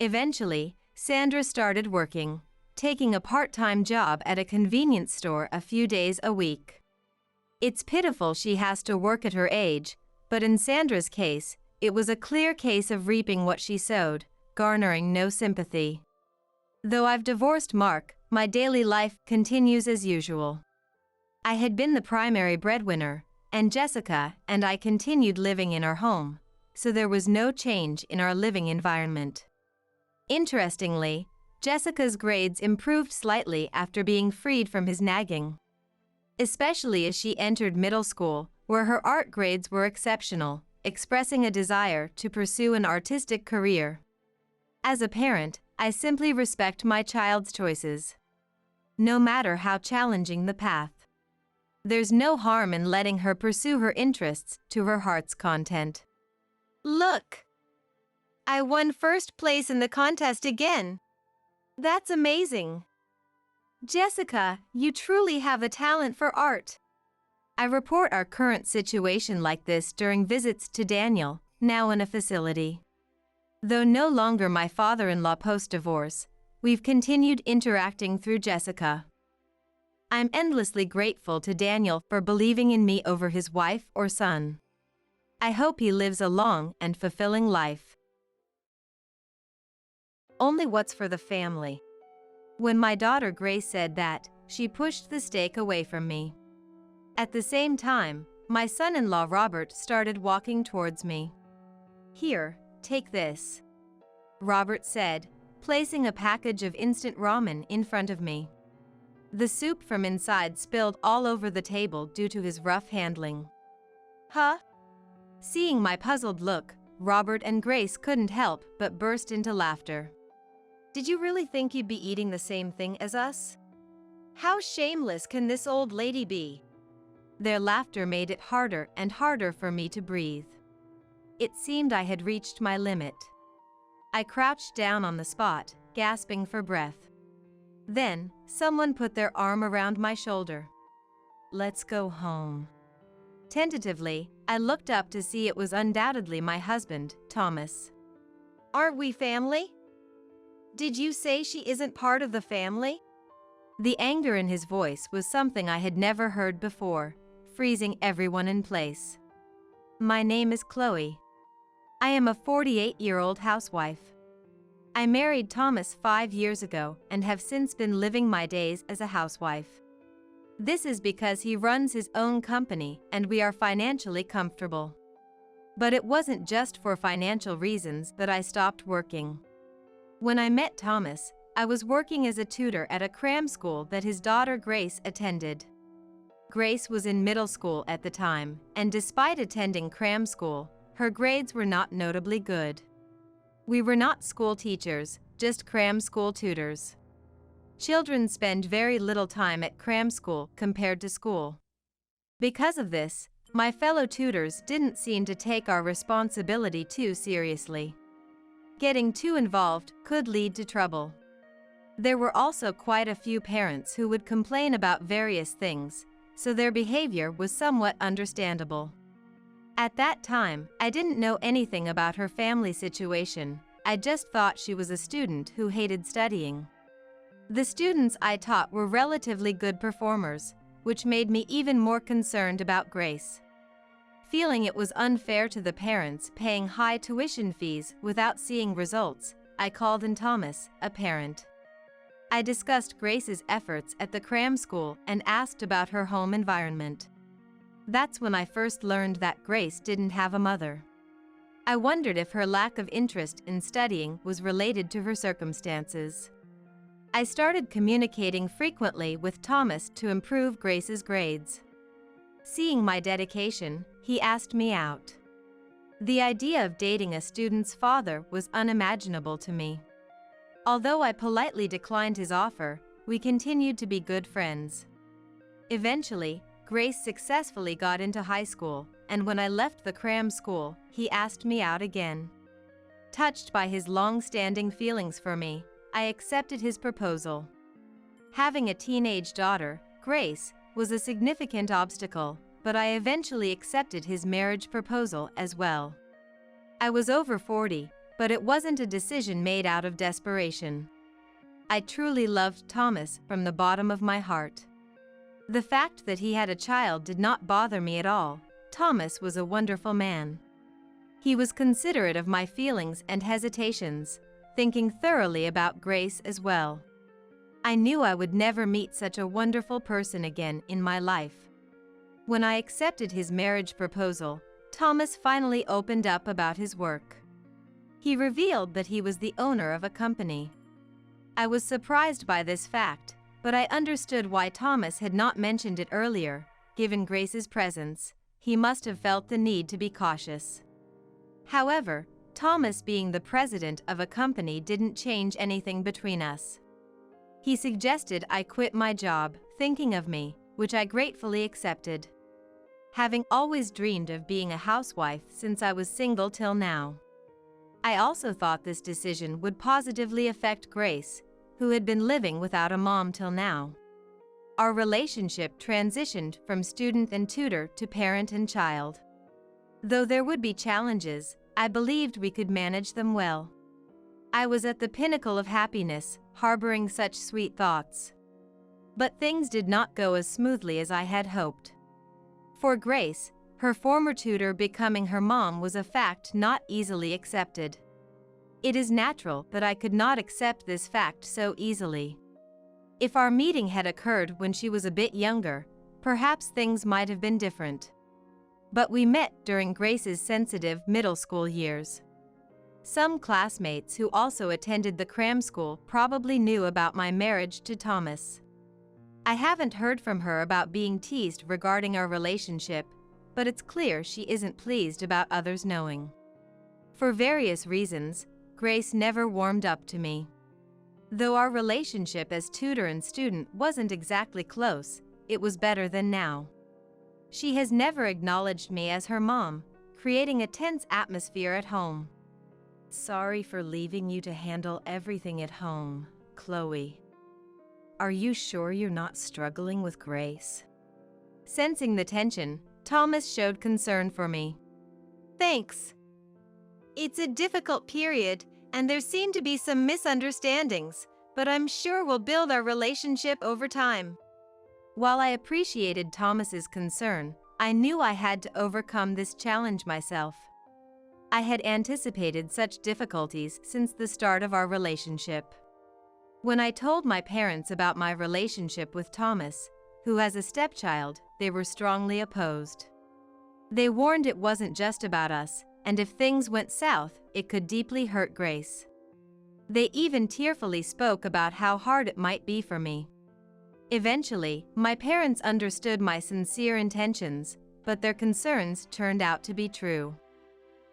Eventually, Sandra started working, taking a part-time job at a convenience store a few days a week. It's pitiful she has to work at her age, but in Sandra's case, it was a clear case of reaping what she sowed, garnering no sympathy. Though I've divorced Mark, my daily life continues as usual. I had been the primary breadwinner, and Jessica and I continued living in our home, so there was no change in our living environment. Interestingly, Jessica's grades improved slightly after being freed from his nagging, especially as she entered middle school, where her art grades were exceptional, expressing a desire to pursue an artistic career. As a parent, I simply respect my child's choices, no matter how challenging the path. There's no harm in letting her pursue her interests to her heart's content. Look! I won first place in the contest again. That's amazing. Jessica, you truly have a talent for art. I report our current situation like this during visits to Daniel, now in a facility. Though no longer my father-in-law post-divorce, we've continued interacting through Jessica. I'm endlessly grateful to Daniel for believing in me over his wife or son. I hope he lives a long and fulfilling life. Only what's for the family. When my daughter Grace said that, she pushed the steak away from me. At the same time, my son-in-law Robert started walking towards me. "Here, take this," Robert said, placing a package of instant ramen in front of me. The soup from inside spilled all over the table due to his rough handling. Huh? Seeing my puzzled look, Robert and Grace couldn't help but burst into laughter. Did you really think you'd be eating the same thing as us? How shameless can this old lady be? Their laughter made it harder and harder for me to breathe. It seemed I had reached my limit. I crouched down on the spot, gasping for breath. Then, someone put their arm around my shoulder. "Let's go home." Tentatively, I looked up to see it was undoubtedly my husband, Thomas. "Aren't we family? Did you say she isn't part of the family?" The anger in his voice was something I had never heard before, freezing everyone in place. "My name is Chloe. I am a 48-year-old housewife. I married Thomas 5 years ago and have since been living my days as a housewife. This is because he runs his own company and we are financially comfortable. But it wasn't just for financial reasons that I stopped working. When I met Thomas, I was working as a tutor at a cram school that his daughter Grace attended. Grace was in middle school at the time, and despite attending cram school, her grades were not notably good. We were not school teachers, just cram school tutors. Children spend very little time at cram school compared to school. Because of this, my fellow tutors didn't seem to take our responsibility too seriously. Getting too involved could lead to trouble. There were also quite a few parents who would complain about various things, so their behavior was somewhat understandable. At that time, I didn't know anything about her family situation. I just thought she was a student who hated studying. The students I taught were relatively good performers, which made me even more concerned about Grace. Feeling it was unfair to the parents paying high tuition fees without seeing results, I called in Thomas, a parent. I discussed Grace's efforts at the cram school and asked about her home environment. That's when I first learned that Grace didn't have a mother. I wondered if her lack of interest in studying was related to her circumstances. I started communicating frequently with Thomas to improve Grace's grades. Seeing my dedication, he asked me out. The idea of dating a student's father was unimaginable to me. Although I politely declined his offer, we continued to be good friends. Eventually, Grace successfully got into high school, and when I left the cram school, he asked me out again. Touched by his long-standing feelings for me, I accepted his proposal. Having a teenage daughter, Grace, was a significant obstacle, but I eventually accepted his marriage proposal as well. I was over 40, but it wasn't a decision made out of desperation. I truly loved Thomas from the bottom of my heart. The fact that he had a child did not bother me at all. Thomas was a wonderful man. He was considerate of my feelings and hesitations, thinking thoroughly about Grace as well. I knew I would never meet such a wonderful person again in my life. When I accepted his marriage proposal, Thomas finally opened up about his work. He revealed that he was the owner of a company. I was surprised by this fact, but I understood why Thomas had not mentioned it earlier. Given Grace's presence, he must have felt the need to be cautious. However, Thomas being the president of a company didn't change anything between us. He suggested I quit my job, thinking of me, which I gratefully accepted. Having always dreamed of being a housewife since I was single till now. I also thought this decision would positively affect Grace, who had been living without a mom till now. Our relationship transitioned from student and tutor to parent and child. Though there would be challenges, I believed we could manage them well. I was at the pinnacle of happiness, harboring such sweet thoughts. But things did not go as smoothly as I had hoped. For Grace, her former tutor becoming her mom was a fact not easily accepted. It is natural that I could not accept this fact so easily. If our meeting had occurred when she was a bit younger, perhaps things might have been different. But we met during Grace's sensitive middle school years. Some classmates who also attended the cram school probably knew about my marriage to Thomas. I haven't heard from her about being teased regarding our relationship, but it's clear she isn't pleased about others knowing. For various reasons, Grace never warmed up to me. Though our relationship as tutor and student wasn't exactly close, it was better than now. She has never acknowledged me as her mom, creating a tense atmosphere at home. Sorry for leaving you to handle everything at home, Chloe. Are you sure you're not struggling with Grace? Sensing the tension, Thomas showed concern for me. Thanks. It's a difficult period, and there seem to be some misunderstandings, but I'm sure we'll build our relationship over time. While I appreciated Thomas's concern, I knew I had to overcome this challenge myself. I had anticipated such difficulties since the start of our relationship. When I told my parents about my relationship with Thomas, who has a stepchild, they were strongly opposed. They warned it wasn't just about us, and if things went south, it could deeply hurt Grace. They even tearfully spoke about how hard it might be for me. Eventually, my parents understood my sincere intentions, but their concerns turned out to be true.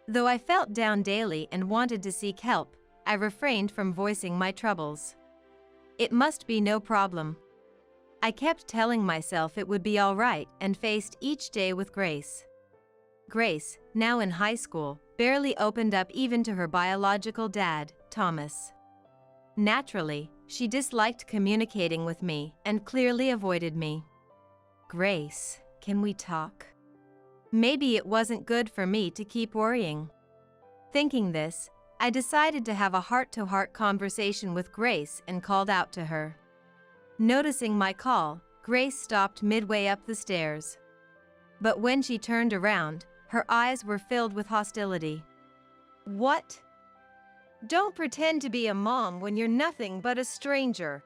Though I felt down daily and wanted to seek help, I refrained from voicing my troubles. It must be no problem. I kept telling myself it would be all right and faced each day with grace. Grace, now in high school, barely opened up even to her biological dad, Thomas. Naturally, she disliked communicating with me and clearly avoided me. Grace, can we talk? Maybe it wasn't good for me to keep worrying. Thinking this, I decided to have a heart-to-heart conversation with Grace and called out to her. Noticing my call, Grace stopped midway up the stairs. But when she turned around, her eyes were filled with hostility. What? Don't pretend to be a mom when you're nothing but a stranger.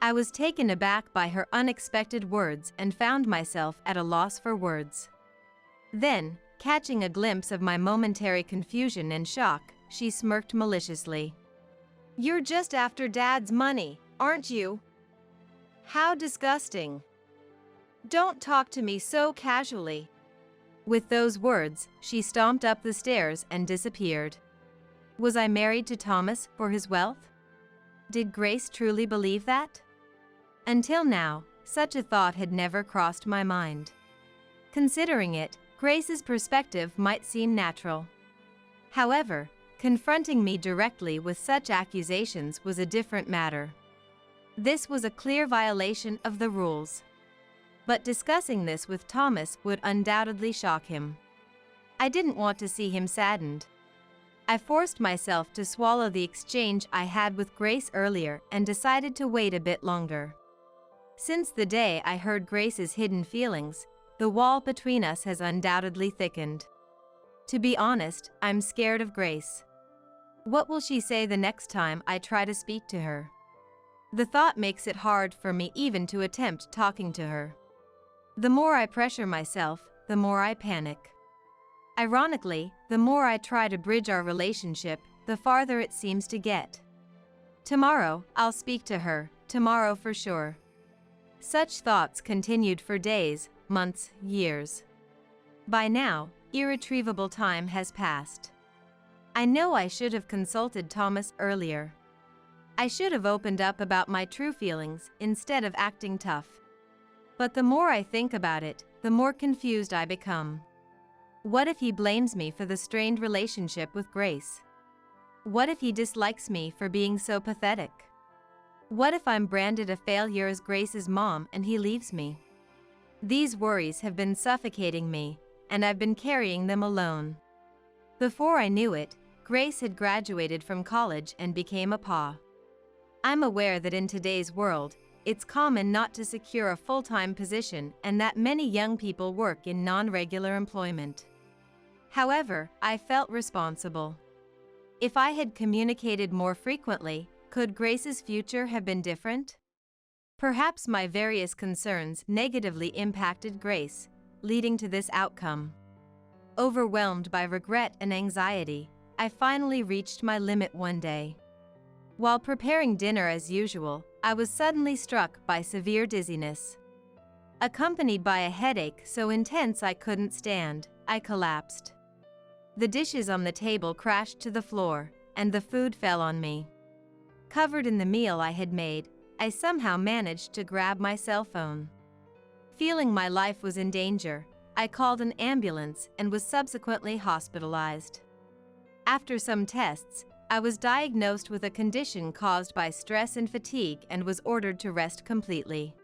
I was taken aback by her unexpected words and found myself at a loss for words. Then, catching a glimpse of my momentary confusion and shock, she smirked maliciously. You're just after Dad's money, aren't you? How disgusting. Don't talk to me so casually. With those words, she stomped up the stairs and disappeared. Was I married to Thomas for his wealth? Did Grace truly believe that? Until now, such a thought had never crossed my mind. Considering it, Grace's perspective might seem natural. However, confronting me directly with such accusations was a different matter. This was a clear violation of the rules. But discussing this with Thomas would undoubtedly shock him. I didn't want to see him saddened. I forced myself to swallow the exchange I had with Grace earlier and decided to wait a bit longer. Since the day I heard Grace's hidden feelings, the wall between us has undoubtedly thickened. To be honest, I'm scared of Grace. What will she say the next time I try to speak to her? The thought makes it hard for me even to attempt talking to her. The more I pressure myself, the more I panic. Ironically, the more I try to bridge our relationship, the farther it seems to get. Tomorrow, I'll speak to her, tomorrow for sure. Such thoughts continued for days, months, years. By now, irretrievable time has passed. I know I should have consulted Thomas earlier. I should have opened up about my true feelings instead of acting tough. But the more I think about it, the more confused I become. What if he blames me for the strained relationship with Grace? What if he dislikes me for being so pathetic? What if I'm branded a failure as Grace's mom and he leaves me? These worries have been suffocating me, and I've been carrying them alone. Before I knew it, Grace had graduated from college and became a PA. I'm aware that in today's world, it's common not to secure a full-time position and that many young people work in non-regular employment. However, I felt responsible. If I had communicated more frequently, could Grace's future have been different? Perhaps my various concerns negatively impacted Grace, leading to this outcome. Overwhelmed by regret and anxiety, I finally reached my limit one day. While preparing dinner as usual, I was suddenly struck by severe dizziness. Accompanied by a headache so intense I couldn't stand, I collapsed. The dishes on the table crashed to the floor, and the food fell on me. Covered in the meal I had made, I somehow managed to grab my cell phone. Feeling my life was in danger, I called an ambulance and was subsequently hospitalized. After some tests, I was diagnosed with a condition caused by stress and fatigue and was ordered to rest completely.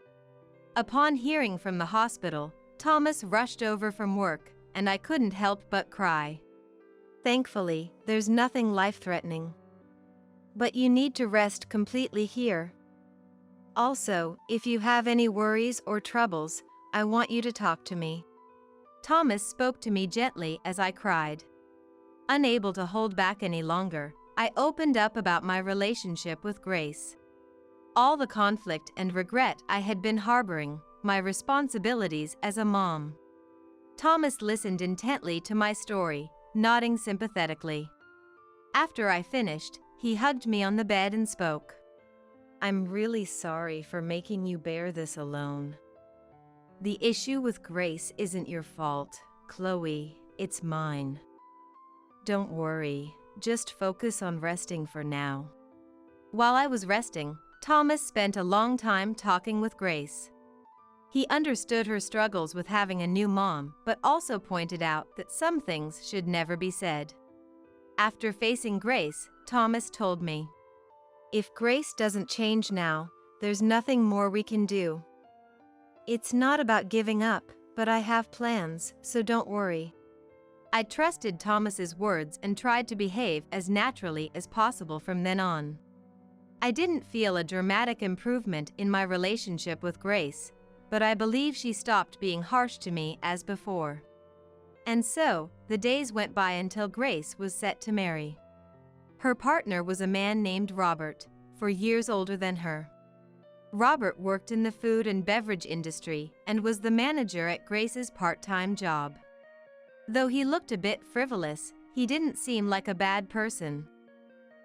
Upon hearing from the hospital, Thomas rushed over from work, and I couldn't help but cry. Thankfully, there's nothing life-threatening. But you need to rest completely here. Also, if you have any worries or troubles, I want you to talk to me. Thomas spoke to me gently as I cried. Unable to hold back any longer, I opened up about my relationship with Grace. All the conflict and regret I had been harboring, my responsibilities as a mom. Thomas listened intently to my story, nodding sympathetically. After I finished, he hugged me on the bed and spoke. I'm really sorry for making you bear this alone. The issue with Grace isn't your fault, Chloe, it's mine. Don't worry, just focus on resting for now. While I was resting, Thomas spent a long time talking with Grace. He understood her struggles with having a new mom, but also pointed out that some things should never be said. After facing Grace, Thomas told me, if Grace doesn't change now, there's nothing more we can do. It's not about giving up, but I have plans, so don't worry. I trusted Thomas's words and tried to behave as naturally as possible from then on. I didn't feel a dramatic improvement in my relationship with Grace, but I believe she stopped being harsh to me as before. And so, the days went by until Grace was set to marry. Her partner was a man named Robert, 4 years older than her. Robert worked in the food and beverage industry and was the manager at Grace's part-time job. Though he looked a bit frivolous, he didn't seem like a bad person.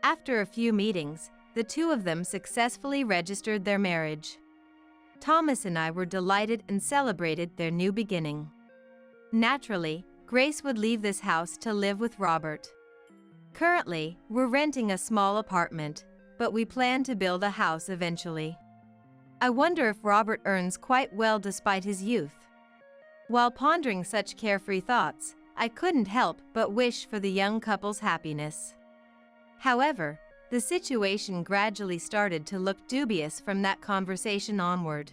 After a few meetings, the two of them successfully registered their marriage. Thomas and I were delighted and celebrated their new beginning. Naturally, Grace would leave this house to live with Robert. Currently, we're renting a small apartment, but we plan to build a house eventually. I wonder if Robert earns quite well despite his youth. While pondering such carefree thoughts, I couldn't help but wish for the young couple's happiness. However, the situation gradually started to look dubious from that conversation onward.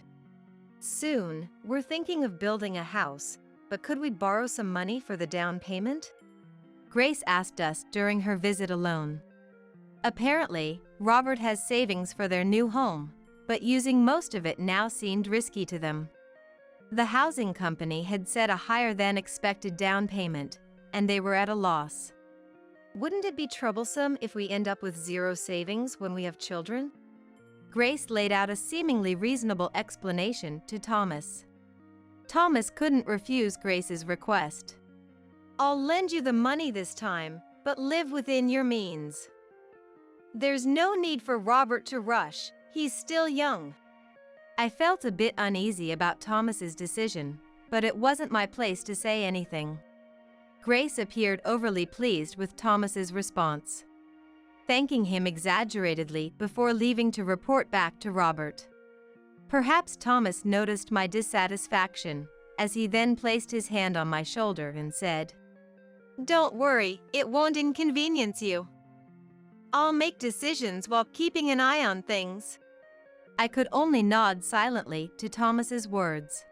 Soon, we're thinking of building a house, but could we borrow some money for the down payment? Grace asked us during her visit alone. Apparently, Robert has savings for their new home, but using most of it now seemed risky to them. The housing company had set a higher than expected down payment, and they were at a loss. Wouldn't it be troublesome if we end up with zero savings when we have children? Grace laid out a seemingly reasonable explanation to Thomas. Thomas couldn't refuse Grace's request. I'll lend you the money this time, but live within your means. There's no need for Robert to rush, he's still young. I felt a bit uneasy about Thomas's decision, but it wasn't my place to say anything. Grace appeared overly pleased with Thomas's response, thanking him exaggeratedly before leaving to report back to Robert. Perhaps Thomas noticed my dissatisfaction, as he then placed his hand on my shoulder and said, "Don't worry, it won't inconvenience you. I'll make decisions while keeping an eye on things." I could only nod silently to Thomas's words.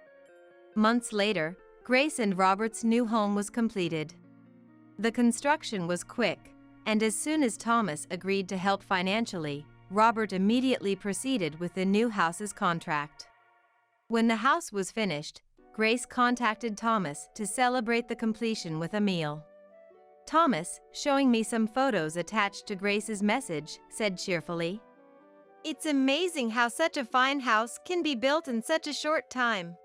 Months later, Grace and Robert's new home was completed. The construction was quick, and as soon as Thomas agreed to help financially, Robert immediately proceeded with the new house's contract. When the house was finished, Grace contacted Thomas to celebrate the completion with a meal. Thomas, showing me some photos attached to Grace's message, said cheerfully. It's amazing how such a fine house can be built in such a short time.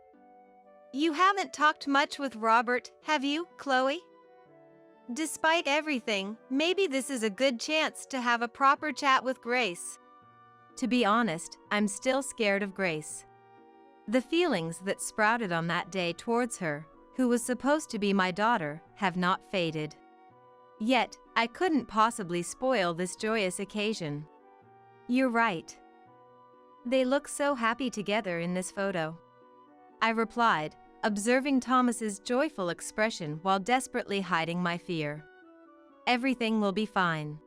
You haven't talked much with Robert, have you, Chloe? Despite everything, maybe this is a good chance to have a proper chat with Grace. To be honest, I'm still scared of Grace. The feelings that sprouted on that day towards her, who was supposed to be my daughter, have not faded. Yet, I couldn't possibly spoil this joyous occasion. You're right. They look so happy together in this photo, I replied, observing Thomas's joyful expression while desperately hiding my fear. Everything will be fine.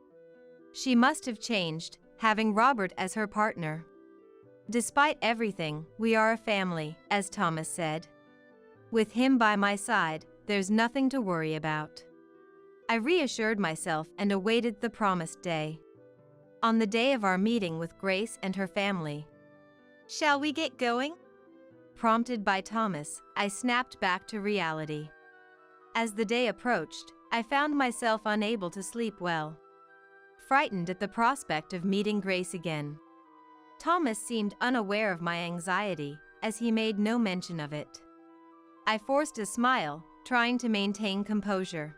She must have changed, having Robert as her partner. Despite everything, we are a family, as Thomas said. With him by my side, there's nothing to worry about. I reassured myself and awaited the promised day. On the day of our meeting with Grace and her family. Shall we get going? Prompted by Thomas, I snapped back to reality. As the day approached, I found myself unable to sleep well. Frightened at the prospect of meeting Grace again. Thomas seemed unaware of my anxiety, as he made no mention of it. I forced a smile, trying to maintain composure.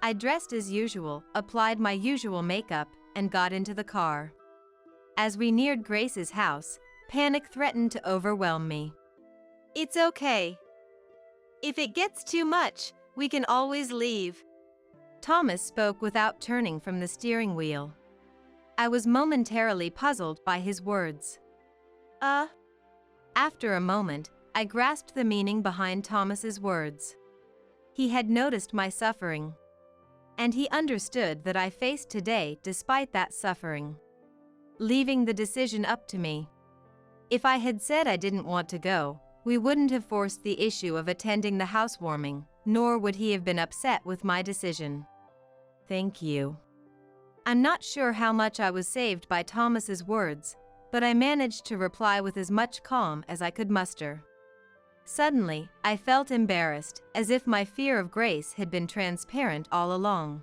I dressed as usual, applied my usual makeup, and got into the car. As we neared Grace's house, panic threatened to overwhelm me. It's okay. If it gets too much, we can always leave. Thomas spoke without turning from the steering wheel. I was momentarily puzzled by his words. After a moment, I grasped the meaning behind Thomas's words. He had noticed my suffering. And he understood that I faced today despite that suffering. Leaving the decision up to me. If I had said I didn't want to go, we wouldn't have forced the issue of attending the housewarming, nor would he have been upset with my decision. Thank you. I'm not sure how much I was saved by Thomas's words, but I managed to reply with as much calm as I could muster. Suddenly, I felt embarrassed, as if my fear of Grace had been transparent all along.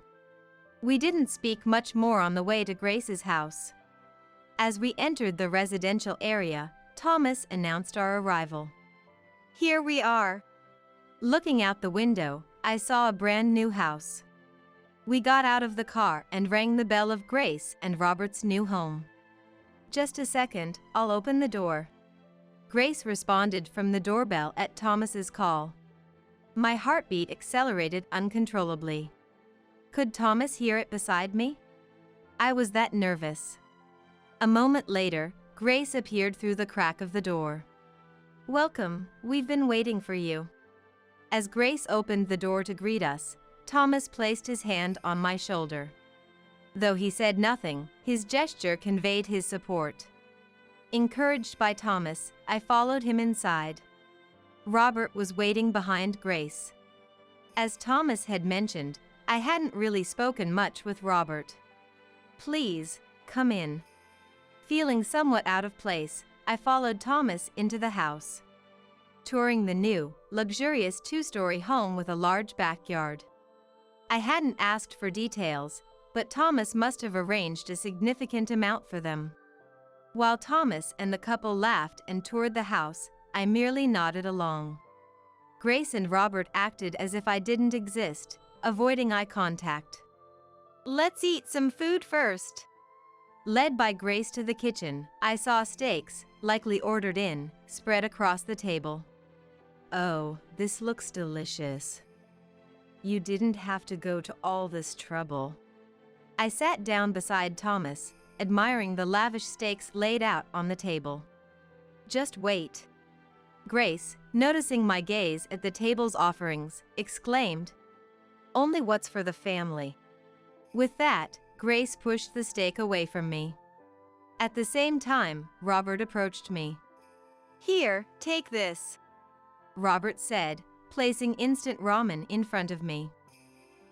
We didn't speak much more on the way to Grace's house. As we entered the residential area, Thomas announced our arrival. Here we are. Looking out the window, I saw a brand new house. We got out of the car and rang the bell of Grace and Robert's new home. Just a second, I'll open the door. Grace responded from the doorbell at Thomas's call. My heartbeat accelerated uncontrollably. Could Thomas hear it beside me? I was that nervous. A moment later, Grace appeared through the crack of the door. Welcome, we've been waiting for you. As Grace opened the door to greet us, Thomas placed his hand on my shoulder. Though he said nothing, his gesture conveyed his support. Encouraged by Thomas, I followed him inside. Robert was waiting behind Grace. As Thomas had mentioned, I hadn't really spoken much with Robert. Please, come in. Feeling somewhat out of place, I followed Thomas into the house. Touring the new, luxurious two-story home with a large backyard. I hadn't asked for details, but Thomas must have arranged a significant amount for them. While Thomas and the couple laughed and toured the house, I merely nodded along. Grace and Robert acted as if I didn't exist, avoiding eye contact. Let's eat some food first. Led by Grace to the kitchen, I saw steaks, likely ordered in, spread across the table. Oh, this looks delicious. You didn't have to go to all this trouble. I sat down beside Thomas, admiring the lavish steaks laid out on the table. Just wait. Grace, noticing my gaze at the table's offerings, exclaimed, "Only what's for the family." With that, Grace pushed the steak away from me. At the same time, Robert approached me. Here, take this, Robert said, placing instant ramen in front of me.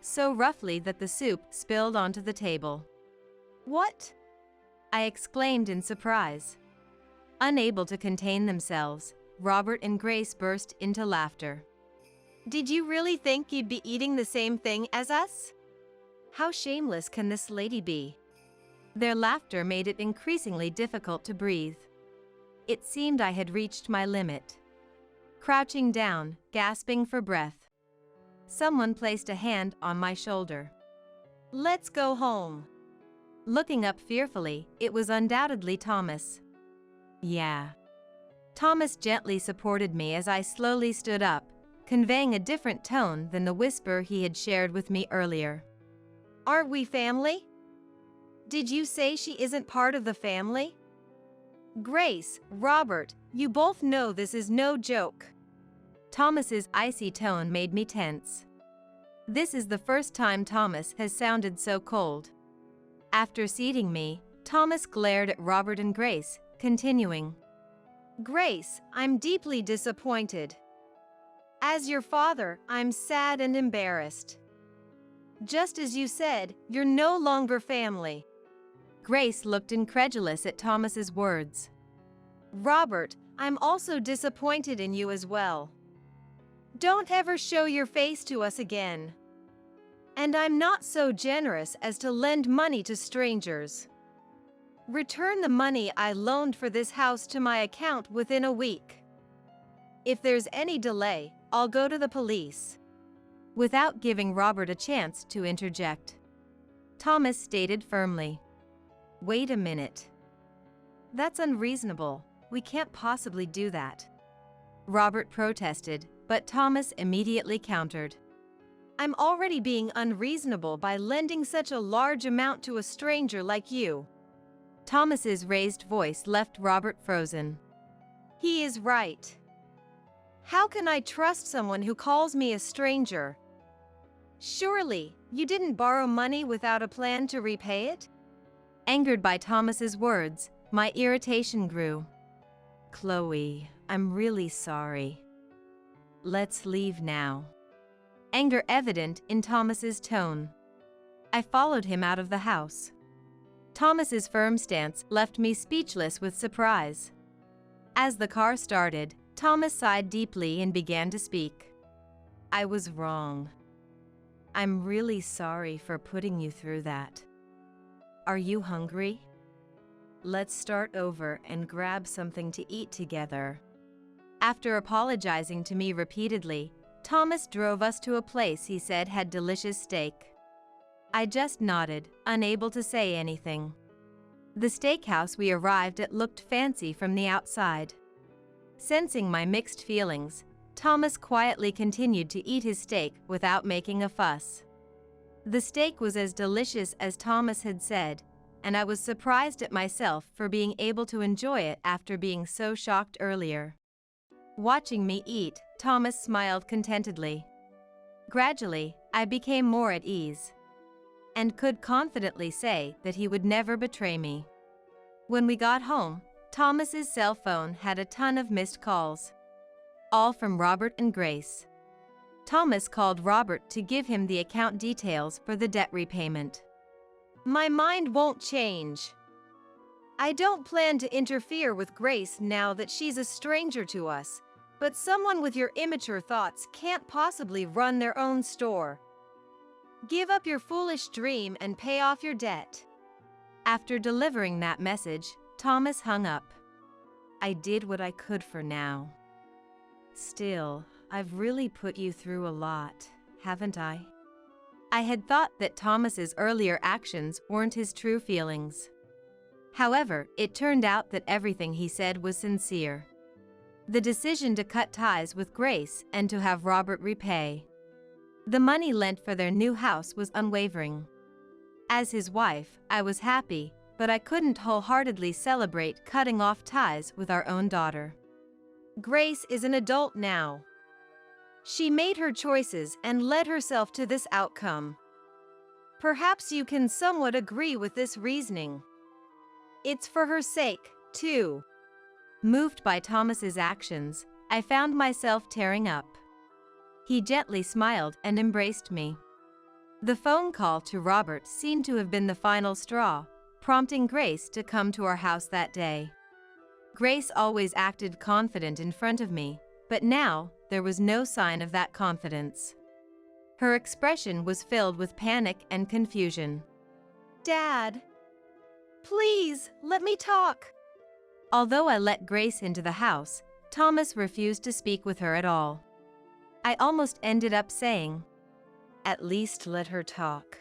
So roughly that the soup spilled onto the table. What? I exclaimed in surprise. Unable to contain themselves, Robert and Grace burst into laughter. Did you really think you'd be eating the same thing as us? How shameless can this lady be? Their laughter made it increasingly difficult to breathe. It seemed I had reached my limit. Crouching down, gasping for breath, someone placed a hand on my shoulder. Let's go home. Looking up fearfully, it was undoubtedly Thomas. Yeah. Thomas gently supported me as I slowly stood up, conveying a different tone than the whisper he had shared with me earlier. Aren't we family? Did you say she isn't part of the family? Grace, Robert, you both know this is no joke. Thomas's icy tone made me tense. This is the first time Thomas has sounded so cold. After seating me, Thomas glared at Robert and Grace, continuing. Grace, I'm deeply disappointed. As your father, I'm sad and embarrassed. Just as you said, you're no longer family. Grace looked incredulous at Thomas's words. Robert, I'm also disappointed in you as well. Don't ever show your face to us again. And I'm not so generous as to lend money to strangers. Return the money I loaned for this house to my account within a week. If there's any delay, I'll go to the police. Without giving Robert a chance to interject, Thomas stated firmly. Wait a minute. That's unreasonable. We can't possibly do that. Robert protested, but Thomas immediately countered. I'm already being unreasonable by lending such a large amount to a stranger like you. Thomas's raised voice left Robert frozen. He is right. How can I trust someone who calls me a stranger? Surely, you didn't borrow money without a plan to repay it? Angered by Thomas's words, my irritation grew. Chloe, I'm really sorry. Let's leave now. Anger evident in Thomas's tone. I followed him out of the house. Thomas's firm stance left me speechless with surprise. As the car started, Thomas sighed deeply and began to speak. I was wrong. I'm really sorry for putting you through that. Are you hungry? Let's start over and grab something to eat together. After apologizing to me repeatedly, Thomas drove us to a place he said had delicious steak. I just nodded, unable to say anything. The steakhouse we arrived at looked fancy from the outside. Sensing my mixed feelings, Thomas quietly continued to eat his steak without making a fuss. The steak was as delicious as Thomas had said, and I was surprised at myself for being able to enjoy it after being so shocked earlier. Watching me eat, Thomas smiled contentedly. Gradually, I became more at ease, and could confidently say that he would never betray me. When we got home, Thomas's cell phone had a ton of missed calls, all from Robert and Grace. Thomas called Robert to give him the account details for the debt repayment. My mind won't change. I don't plan to interfere with Grace now that she's a stranger to us, but someone with your immature thoughts can't possibly run their own store. Give up your foolish dream and pay off your debt. After delivering that message, Thomas hung up. I did what I could for now. Still, I've really put you through a lot, haven't I? I had thought that Thomas's earlier actions weren't his true feelings. However, it turned out that everything he said was sincere. The decision to cut ties with Grace and to have Robert repay the money lent for their new house was unwavering. As his wife, I was happy, but I couldn't wholeheartedly celebrate cutting off ties with our own daughter. Grace is an adult now. She made her choices and led herself to this outcome. Perhaps you can somewhat agree with this reasoning. It's for her sake, too. Moved by Thomas's actions, I found myself tearing up. He gently smiled and embraced me. The phone call to Robert seemed to have been the final straw, prompting Grace to come to our house that day. Grace always acted confident in front of me, but now there was no sign of that confidence. Her expression was filled with panic and confusion. Dad, please, let me talk. Although I let Grace into the house, Thomas refused to speak with her at all. I almost ended up saying, "At least let her talk."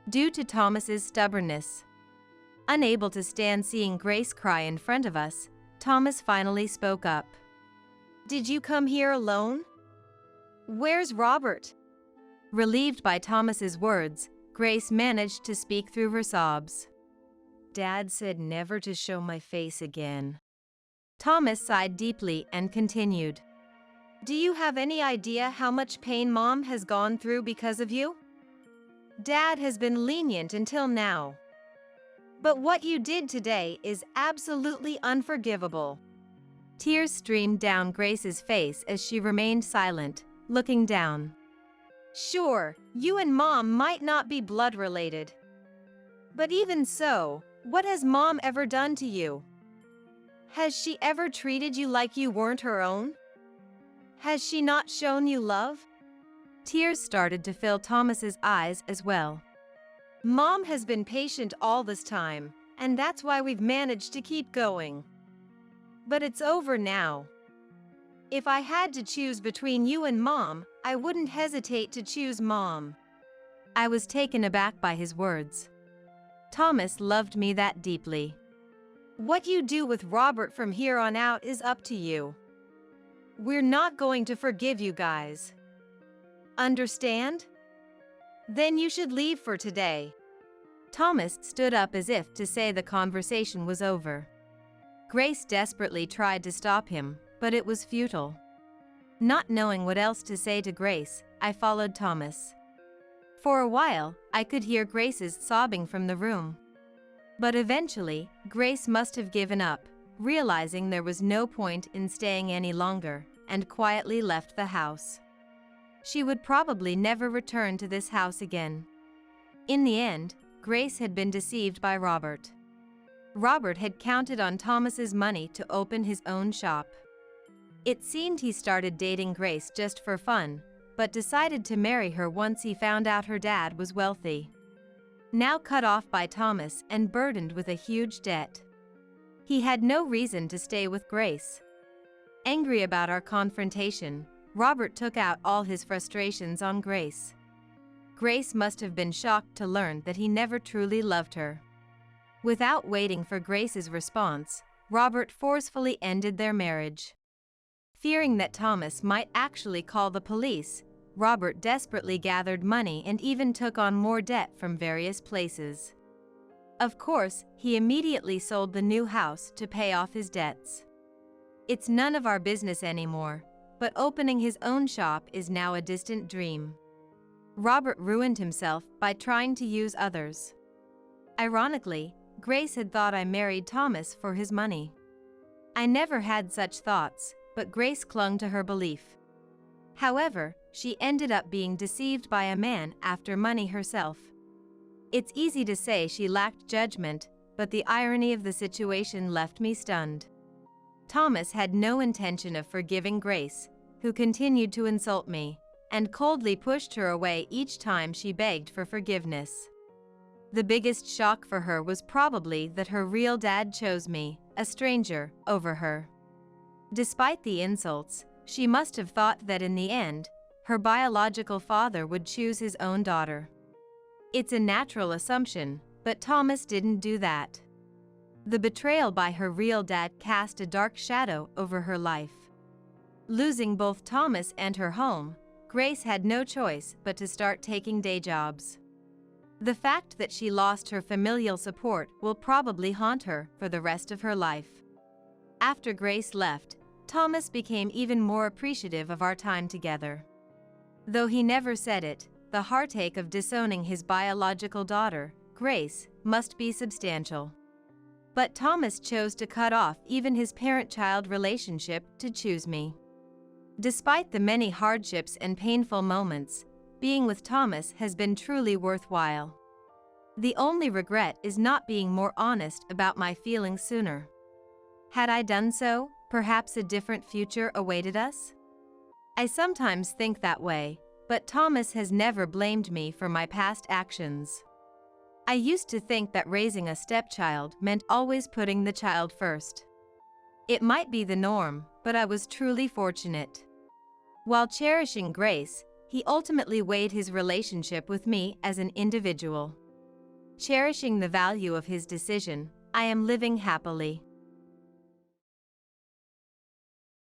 Due to Thomas's stubbornness. Unable to stand seeing Grace cry in front of us, Thomas finally spoke up. "Did you come here alone? Where's Robert?" Relieved by Thomas's words, Grace managed to speak through her sobs. "Dad said never to show my face again." Thomas sighed deeply and continued. "Do you have any idea how much pain Mom has gone through because of you? Dad has been lenient until now. But what you did today is absolutely unforgivable." Tears streamed down Grace's face as she remained silent, looking down. "Sure, you and Mom might not be blood related. But even so, what has Mom ever done to you? Has she ever treated you like you weren't her own? Has she not shown you love?" Tears started to fill Thomas's eyes as well. "Mom has been patient all this time, and that's why we've managed to keep going. But it's over now. If I had to choose between you and Mom, I wouldn't hesitate to choose Mom." I was taken aback by his words. Thomas loved me that deeply. "What you do with Robert from here on out is up to you. We're not going to forgive you guys. Understand? Then you should leave for today." Thomas stood up as if to say the conversation was over. Grace desperately tried to stop him, but it was futile. Not knowing what else to say to Grace, I followed Thomas. For a while, I could hear Grace's sobbing from the room. But eventually, Grace must have given up, realizing there was no point in staying any longer, and quietly left the house. She would probably never return to this house again. In the end, Grace had been deceived by Robert. Robert had counted on Thomas's money to open his own shop. It seemed he started dating Grace just for fun, but decided to marry her once he found out her dad was wealthy. Now cut off by Thomas and burdened with a huge debt, he had no reason to stay with Grace. Angry about our confrontation, Robert took out all his frustrations on Grace. Grace must have been shocked to learn that he never truly loved her. Without waiting for Grace's response, Robert forcefully ended their marriage. Fearing that Thomas might actually call the police, Robert desperately gathered money and even took on more debt from various places. Of course, he immediately sold the new house to pay off his debts. It's none of our business anymore, but opening his own shop is now a distant dream. Robert ruined himself by trying to use others. Ironically, Grace had thought I married Thomas for his money. I never had such thoughts, but Grace clung to her belief. However, she ended up being deceived by a man after money herself. It's easy to say she lacked judgment, but the irony of the situation left me stunned. Thomas had no intention of forgiving Grace, who continued to insult me, and coldly pushed her away each time she begged for forgiveness. The biggest shock for her was probably that her real dad chose me, a stranger, over her. Despite the insults, she must have thought that in the end, her biological father would choose his own daughter. It's a natural assumption, but Thomas didn't do that. The betrayal by her real dad cast a dark shadow over her life. Losing both Thomas and her home, Grace had no choice but to start taking day jobs. The fact that she lost her familial support will probably haunt her for the rest of her life. After Grace left, Thomas became even more appreciative of our time together. Though he never said it, the heartache of disowning his biological daughter, Grace, must be substantial. But Thomas chose to cut off even his parent-child relationship to choose me. Despite the many hardships and painful moments, being with Thomas has been truly worthwhile. The only regret is not being more honest about my feelings sooner. Had I done so, perhaps a different future awaited us? I sometimes think that way, but Thomas has never blamed me for my past actions. I used to think that raising a stepchild meant always putting the child first. It might be the norm, but I was truly fortunate. While cherishing Grace, he ultimately weighed his relationship with me as an individual. Cherishing the value of his decision, I am living happily.